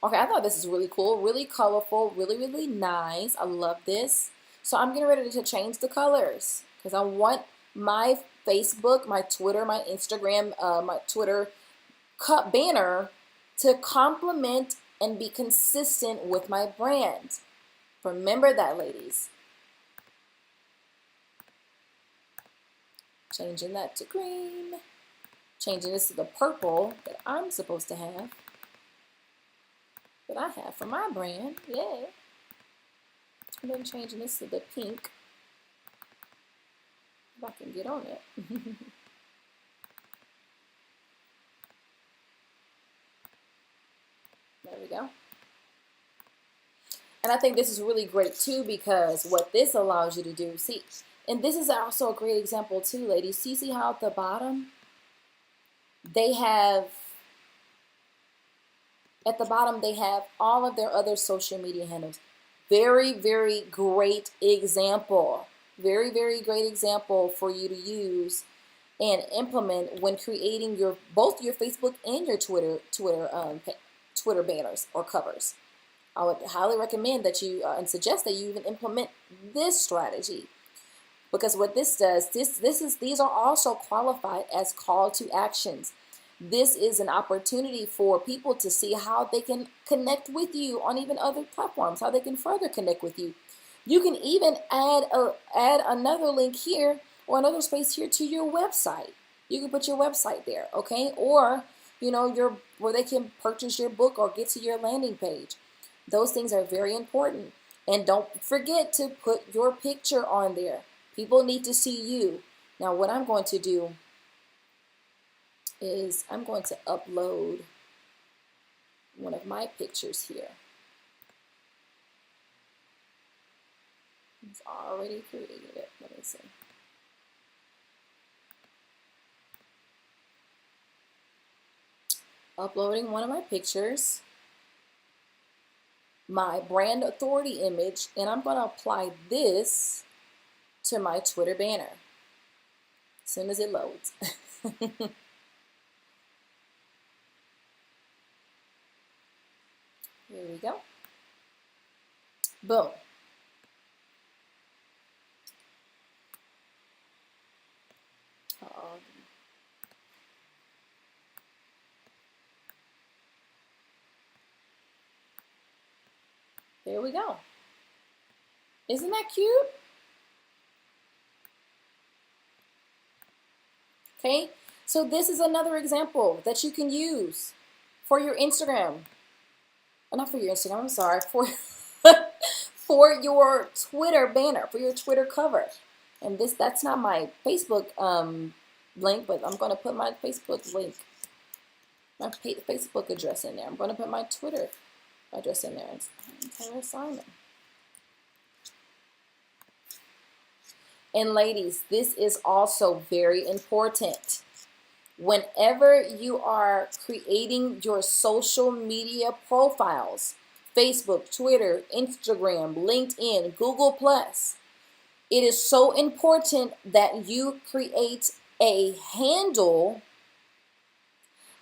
Okay, I thought this is really cool, really colorful, really, really nice. I love this. So I'm getting ready to change the colors because I want my Facebook, my Twitter, my Instagram, my Twitter banner to complement and be consistent with my brand. Remember that, ladies. Changing that to green. Changing this to the purple that I'm supposed to have. That I have for my brand, yeah. And then changing this to the pink. If I can get on it. There we go. And I think this is really great too, because what this allows you to do, see, and this is also a great example too, ladies. See how at the bottom they have all of their other social media handles. Very, very great example. Very, very great example for you to use and implement when creating your both your Facebook and your Twitter banners or covers. I would highly recommend that you and suggest that you even implement this strategy, because what this does, these are also qualified as call to actions. This is an opportunity for people to see how they can connect with you on even other platforms, how they can further connect with you. You can even add another link here or another space here to your website. You can put your website there, okay? Or, where they can purchase your book or get to your landing page. Those things are very important. And don't forget to put your picture on there. People need to see you. Now, what I'm going to do is I'm going to upload one of my pictures here. It's already created it. Let me see. Uploading one of my pictures, my brand authority image, and I'm going to apply this to my Twitter banner as soon as it loads. Here we go. Boom. There we go. Isn't that cute? Okay, so this is another example that you can use for your Instagram. Not for your Instagram, I'm sorry, for for your Twitter banner, for your Twitter cover. And that's not my Facebook link, but I'm going to put my Facebook link, my Facebook address in there. I'm going to put my Twitter address in there. It's Taylor Simon. And ladies, this is also very important. Whenever you are creating your social media profiles, Facebook, Twitter, Instagram, LinkedIn, Google+, it is so important that you create a handle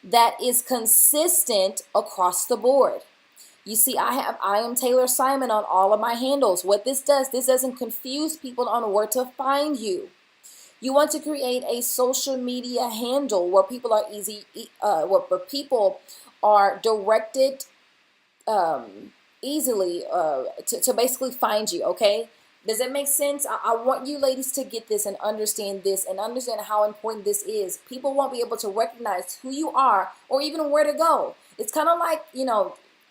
that is consistent across the board. You see, I am Taylor Simon on all of my handles. What this doesn't confuse people on where to find you. You want to create a social media handle where people are where people are directed easily to basically find you. Okay, does that make sense? I want you ladies to get this and understand how important this is. People won't be able to recognize who you are or even where to go. It's kind of like,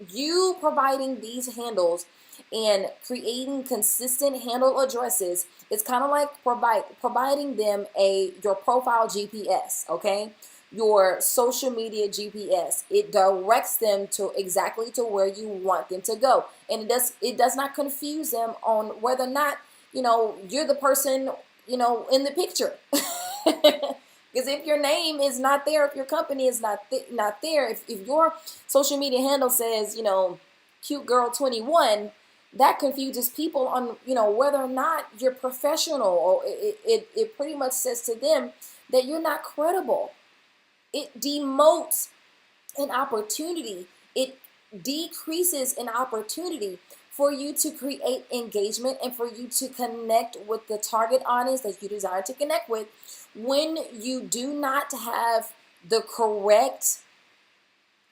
you providing these handles and creating consistent handle addresses. It's kind of like providing them your profile GPS, okay? Your social media GPS. It directs them to exactly to where you want them to go. And it does not confuse them on whether or not, you're the person, in the picture. Because if your name is not there, if your company is not there, if your social media handle says, cute girl 21, that confuses people on, whether or not you're professional, or it pretty much says to them that you're not credible. It demotes an opportunity. It decreases an opportunity for you to create engagement and for you to connect with the target audience that you desire to connect with when you do not have the correct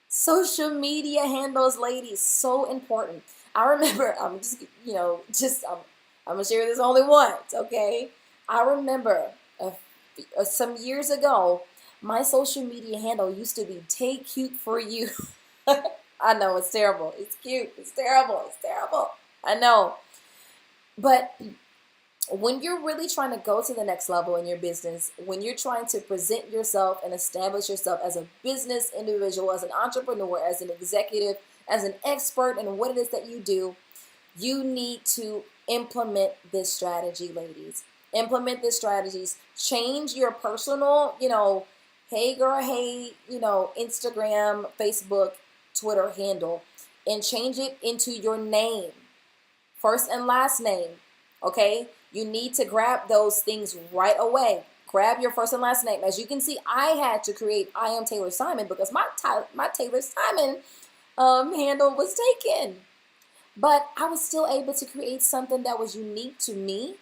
social media handles, ladies. So important. I remember, I'm gonna share this only once, okay? I remember some years ago, my social media handle used to be "Take Cute for You." I know, it's terrible. It's cute. It's terrible. It's terrible. I know. But when you're really trying to go to the next level in your business, when you're trying to present yourself and establish yourself as a business individual, as an entrepreneur, as an executive, as an expert in what it is that you do, you need to implement this strategy, ladies. Implement this strategies. Change your personal, hey girl, hey, Instagram, Facebook, Twitter handle, and change it into your name, first and last name. Okay, you need to grab those things right away. grab your first and last name. As you can see, I had to create I am Taylor Simon because my Taylor Simon handle was taken. But I was still able to create something that was unique to me,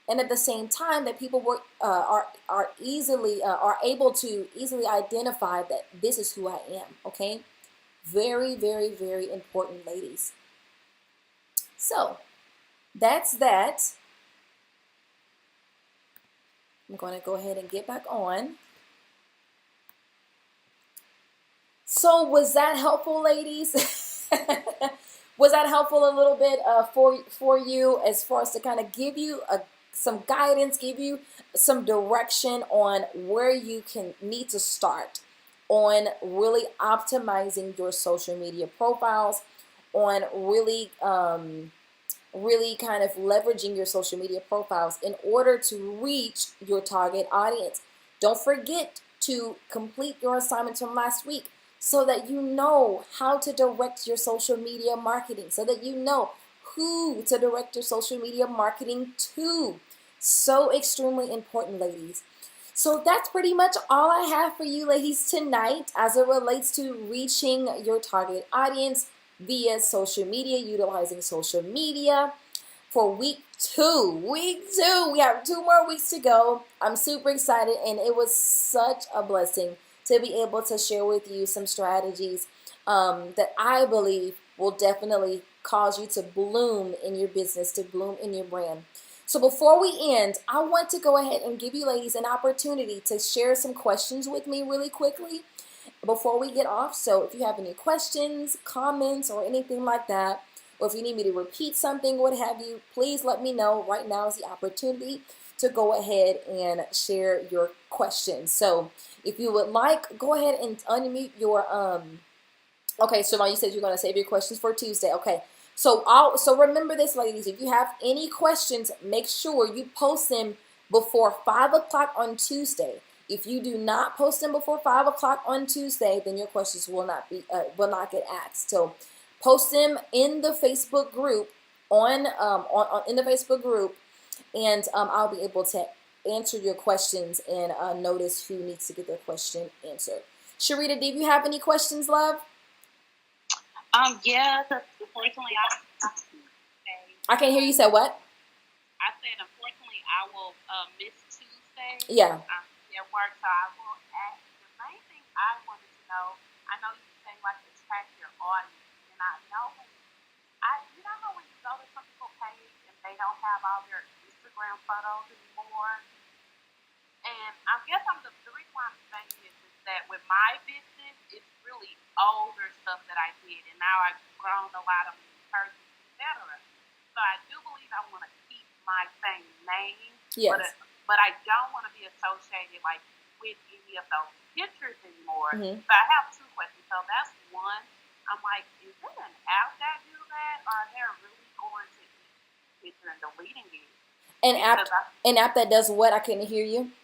and at the same time that people were are able to easily identify that this is who I am. Okay, very, very, very important, ladies. So that's that. I'm going to go ahead and get back on. So was that helpful, ladies? Was that helpful a little bit for you, as far as to kind of give you some guidance, give you some direction on where you need to start on really optimizing your social media profiles, on really really kind of leveraging your social media profiles in order to reach your target audience. Don't forget to complete your assignments from last week so that you know how to direct your social media marketing, so that you know who to direct your social media marketing to. So extremely important, ladies. So that's pretty much all I have for you, ladies, tonight as it relates to reaching your target audience via social media, utilizing social media for week 2. Week 2, we have 2 more weeks to go. I'm super excited, and it was such a blessing to be able to share with you some strategies that I believe will definitely cause you to bloom in your business, to bloom in your brand. So before we end, I want to go ahead and give you ladies an opportunity to share some questions with me really quickly before we get off. So if you have any questions, comments, or anything like that, or if you need me to repeat something, what have you, please let me know. Right now is the opportunity to go ahead and share your questions. So if you would like, go ahead and unmute your okay, Siobhan, you said you're going to save your questions for Tuesday. Okay. So remember this, ladies. If you have any questions, make sure you post them before 5 o'clock on Tuesday. If you do not post them before 5 o'clock on Tuesday, then your questions will not get asked. So post them in the Facebook group in the Facebook group, and I'll be able to answer your questions and notice who needs to get their question answered. Sharita, do you have any questions, love? Yeah, unfortunately, I can't hear you say what? I said, unfortunately, I will miss Tuesday. Yeah. At work, so I will ask. The main thing I wanted to know, I know you say like to track your audience, and I know you know how when you go to some people's page and they don't have all their Instagram photos anymore, and I guess the reason why I'm saying this is that with my business, it's really older stuff that I did, and now I've grown a lot of new persons, etc. So I do believe I want to keep my same name, yes, but I don't want to be associated like with any of those pictures anymore. Mm-hmm. So I have 2 questions. So that's one. I'm like, is there an app that do that, or are they really going to each picture and deleting it? An app that does what? I couldn't hear you.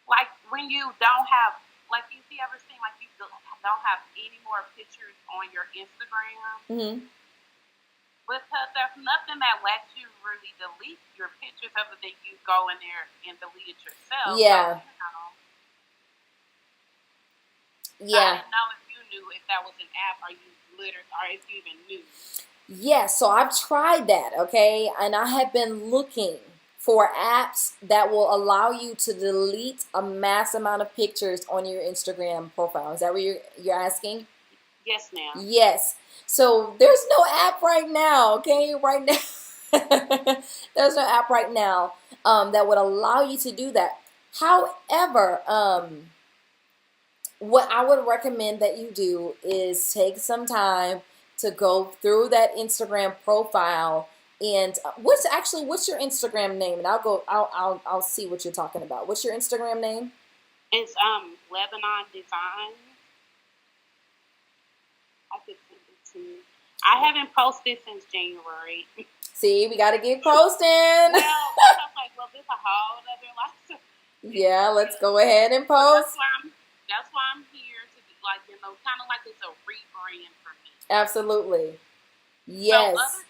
Like when you don't have, like, you ever seen like you don't have any more pictures on your Instagram? Mm-hmm. Because there's nothing that lets you really delete your pictures other than you go in there and delete it yourself. Yeah. So, yeah. I didn't know if you knew if that was an app, or if you even knew. Yes, so I've tried that, okay? And I have been looking for apps that will allow you to delete a mass amount of pictures on your Instagram profile. Is that what you're asking? Yes, ma'am. Yes. So there's no app right now, okay? Right now, there's no app right now that would allow you to do that. However, what I would recommend that you do is take some time to go through that Instagram profile. And what's your Instagram name? And I'll see what you're talking about. What's your Instagram name? It's Lebanon Design. I could send it to you. I haven't posted since January. See, we got to get posting. Well, I was like, there's a whole other life. Yeah, let's go ahead and post. That's why I'm here to be like, kind of like it's a rebrand for me. Absolutely. Yes. So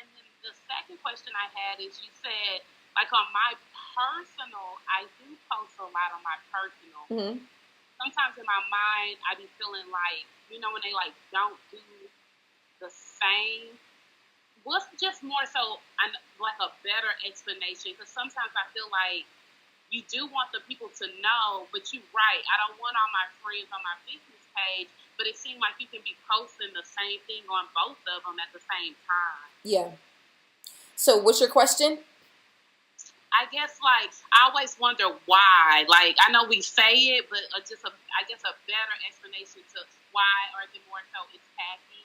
and then the second question I had is, you said, like on my personal, I do post a lot on my personal. Mm-hmm. Sometimes in my mind, I be feeling like, when they like don't do the same. What's just more so like a better explanation? Because sometimes I feel like you do want the people to know, but you're right. I don't want all my friends on my business page, but it seems like you can be posting the same thing on both of them at the same time. Yeah. So what's your question? I guess, like, I always wonder why. Like, I know we say it, but just I guess a better explanation to why, or is it more so it's tacky?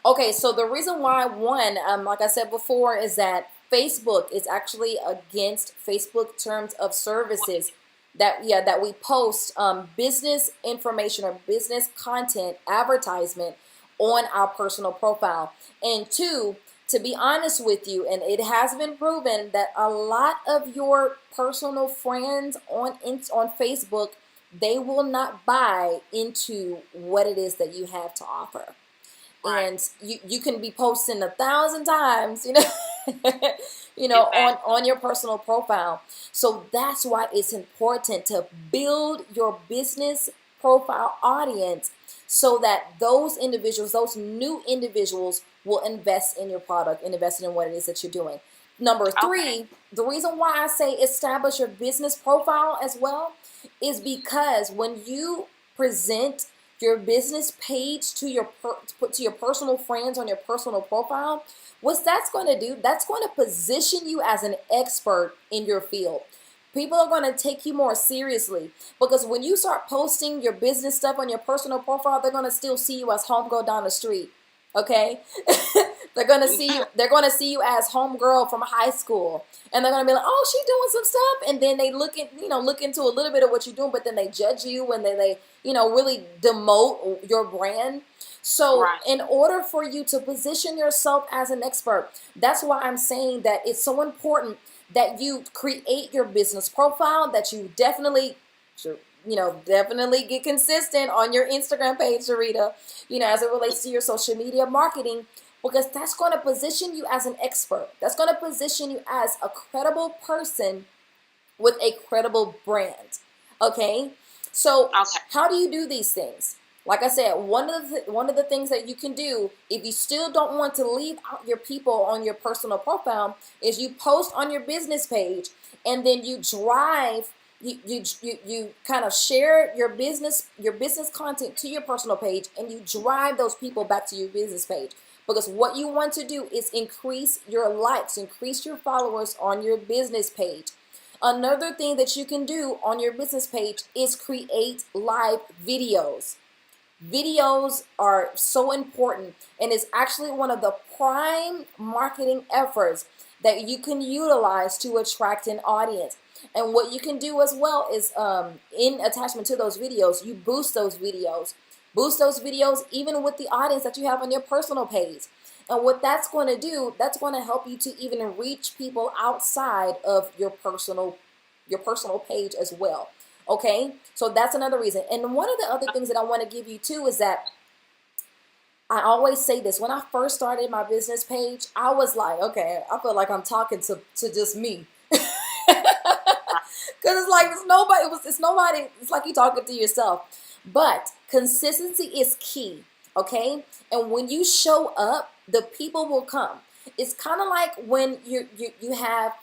Okay, so the reason why, one, like I said before, is that Facebook is actually against Facebook terms of services that we post business information or business content advertisement on our personal profile. And two, to be honest with you, and it has been proven that a lot of your personal friends on Facebook, they will not buy into what it is that you have to offer. Right. And you can be posting 1,000 times, Exactly. on your personal profile. So that's why it's important to build your business profile audience so that those individuals, those new individuals, will invest in your product and invest in what it is that you're doing. Number three, the reason why I say establish your business profile as well is because when you present your business page to your personal friends on your personal profile, what that's going to do, that's going to position you as an expert in your field. People are going to take you more seriously because when you start posting your business stuff on your personal profile, they're going to still see you as homegirl down the street. Okay? They're going to see you as homegirl from high school. And they're going to be like, "Oh, she's doing some stuff." And then they look into a little bit of what you're doing, but then they judge you and they really demote your brand. So Right. in order for you to position yourself as an expert, that's why I'm saying that it's so important that you create your business profile, that you definitely get consistent on your Instagram page, Sharita, as it relates to your social media marketing, because that's going to position you as an expert. That's going to position you as a credible person with a credible brand. Okay? So how do you do these things? Like I said, one of the things that you can do if you still don't want to leave out your people on your personal profile is you post on your business page, and then you drive you kind of share your business content to your personal page, and you drive those people back to your business page, because what you want to do is increase your likes, increase your followers on your business page. Another thing that you can do on your business page is create live videos. Videos are so important, and it's actually one of the prime marketing efforts that you can utilize to attract an audience. And what you can do as well is in attachment to those videos, you boost those videos. Boost those videos even with the audience that you have on your personal page. And what that's going to do, that's going to help you to even reach people outside of your personal page as well. Okay, so that's another reason. And one of the other things that I want to give you too is that I always say this. When I first started my business page, I was like, okay, I feel like I'm talking to just me. Because it's like it's nobody, it's like you're talking to yourself. But consistency is key, okay? And when you show up, the people will come. It's kind of like when you have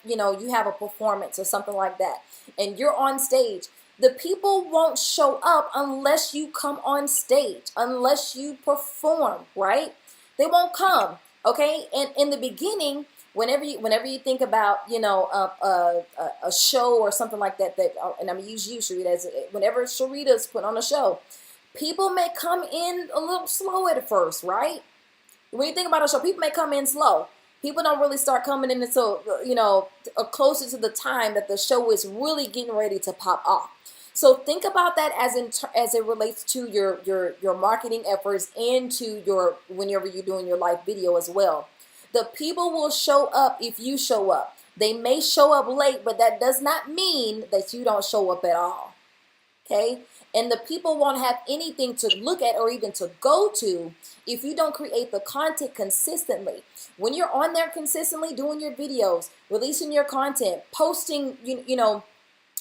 a performance or something like that, and you're on stage. The people won't show up unless you come on stage, unless you perform, right? They won't come, okay? And in the beginning, whenever you think about a show or something like that, and I'm gonna use you, Sharita, as whenever Sharita's put on a show, people may come in a little slow at first, right? When you think about a show, people may come in slow. People don't really start coming in until closer to the time that the show is really getting ready to pop off. So think about that as it relates to your marketing efforts and to your whenever you're doing your live video as well. The people will show up if you show up. They may show up late, but that does not mean that you don't show up at all. Okay? And the people won't have anything to look at or even to go to if you don't create the content consistently. When you're on there consistently doing your videos, releasing your content, posting, your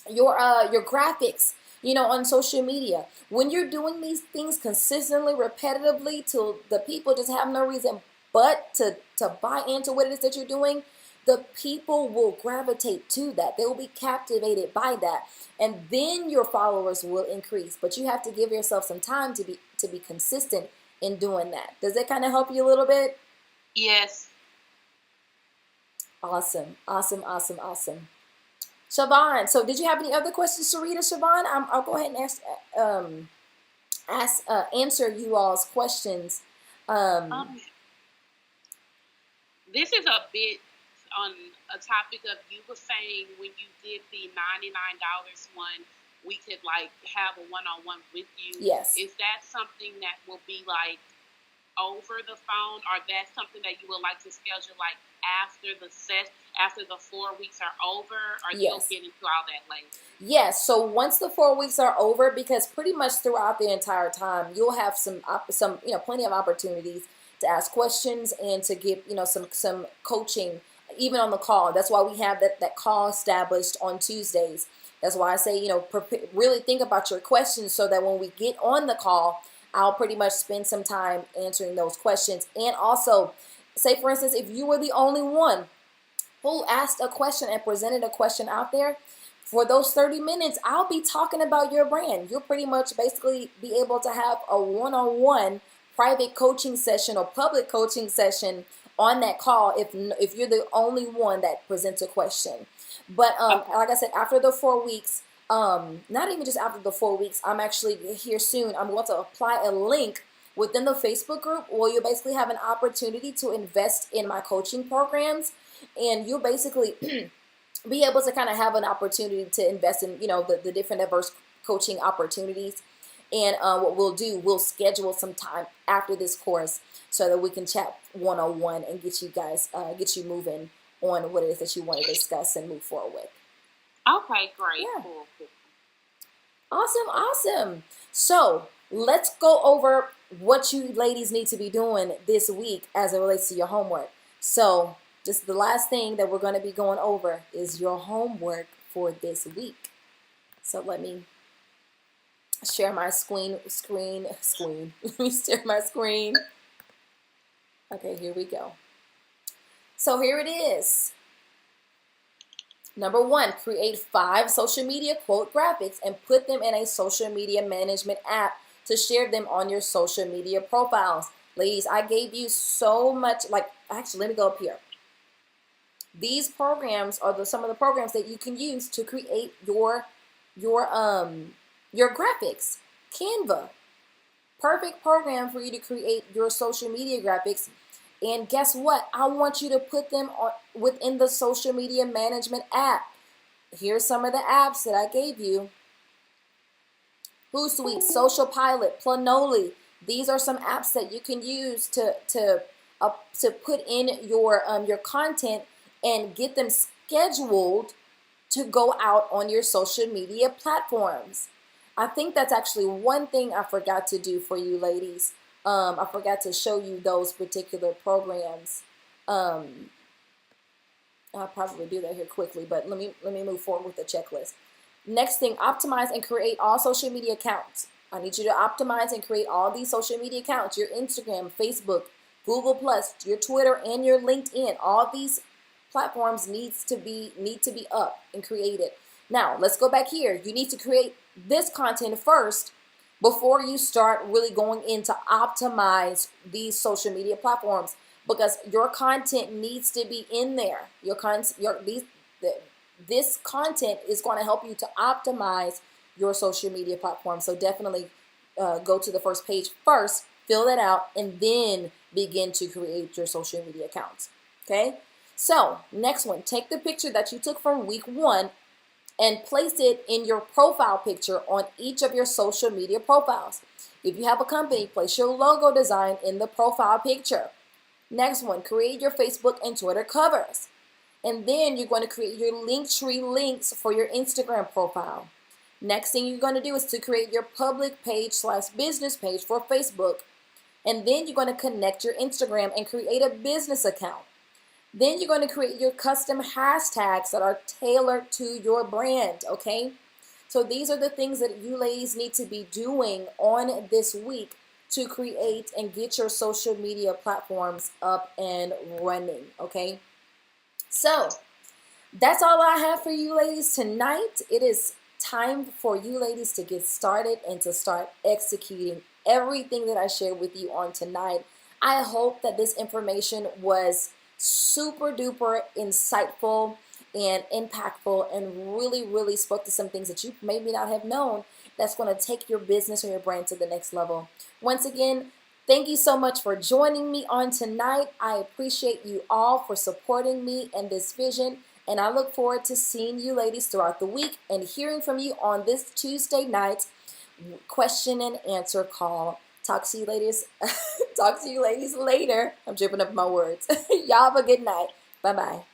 graphics, on social media. When you're doing these things consistently, repetitively, till the people just have no reason but to buy into what it is that you're doing, the people will gravitate to that. They will be captivated by that. And then your followers will increase. But you have to give yourself some time to be consistent in doing that. Does that kind of help you a little bit? Yes. Awesome. Siobhan, so did you have any other questions, Sharita? Siobhan, I'll go ahead and answer you all's questions. This is a bit on a topic of, you were saying when you did the $99 one, we could like have a one-on-one with you. Yes. Is that something that will be like over the phone, or that's something that you would like to schedule like after the 4 weeks are over, or Yes. you'll get into all that later? Yes. So once the 4 weeks are over, because pretty much throughout the entire time, you'll have some plenty of opportunities to ask questions and to give some coaching, even on the call. That's why we have that call established on Tuesdays. That's why I say, really think about your questions so that when we get on the call, I'll pretty much spend some time answering those questions. And also, say for instance, if you were the only one who asked a question and presented a question out there, for those 30 minutes, I'll be talking about your brand. You'll pretty much basically be able to have a one-on-one private coaching session or public coaching session on that call if you're the only one that presents a question. But like I said, after the 4 weeks, not even just after the 4 weeks, I'm actually here soon. I'm going to apply a link within the Facebook group where you basically have an opportunity to invest in my coaching programs, and you'll basically be able to kind of have an opportunity to invest in the different diverse coaching opportunities. And what we'll do, we'll schedule some time after this course so that we can chat one-on-one and get you moving on what it is that you want to discuss and move forward with. Okay, great. Yeah. Cool. Awesome. So let's go over what you ladies need to be doing this week as it relates to your homework. So just the last thing that we're going to be going over is your homework for this week. So let me share my screen. Let me share my screen. Okay, here we go. So here it is. Number 1, create 5 social media quote graphics and put them in a social media management app to share them on your social media profiles. Ladies, I gave you so much, actually, let me go up here. These programs are some of the programs that you can use to create your graphics. Canva, perfect program for you to create your social media graphics. And guess what? I want you to put them within the social media management app. Here's some of the apps that I gave you. Hootsuite, Social Pilot, Planoly. These are some apps that you can use to put in your content and get them scheduled to go out on your social media platforms. I think that's actually one thing I forgot to do for you ladies. I forgot to show you those particular programs. I'll probably do that here quickly, but let me move forward with the checklist. Next thing, optimize and create all social media accounts. I need you to optimize and create all these social media accounts: your Instagram, Facebook, Google Plus, your Twitter, and your LinkedIn. All these platforms need to be up and created. Now, let's go back here. You need to create this content first before you start really going in to optimize these social media platforms, because your content needs to be in there. This content is going to help you to optimize your social media platform. So definitely go to the first page first, fill that out, and then begin to create your social media accounts. Okay? So next one, take the picture that you took from week 1 and place it in your profile picture on each of your social media profiles. If you have a company, place your logo design in the profile picture. Next one, create your Facebook and Twitter covers. And then you're going to create your Linktree links for your Instagram profile. Next thing you're going to do is to create your public page / business page for Facebook. And then you're going to connect your Instagram and create a business account. Then you're going to create your custom hashtags that are tailored to your brand, okay? So these are the things that you ladies need to be doing on this week to create and get your social media platforms up and running, okay? So that's all I have for you ladies tonight. It is time for you ladies to get started and to start executing everything that I shared with you on tonight. I hope that this information was super duper insightful and impactful and really, really spoke to some things that you maybe not have known that's going to take your business or your brand to the next level. Once again, thank you so much for joining me on tonight. I appreciate you all for supporting me and this vision. And I look forward to seeing you ladies throughout the week and hearing from you on this Tuesday night question and answer call. Talk to you ladies. Talk to you ladies later. I'm dripping up my words. Y'all have a good night. Bye-bye.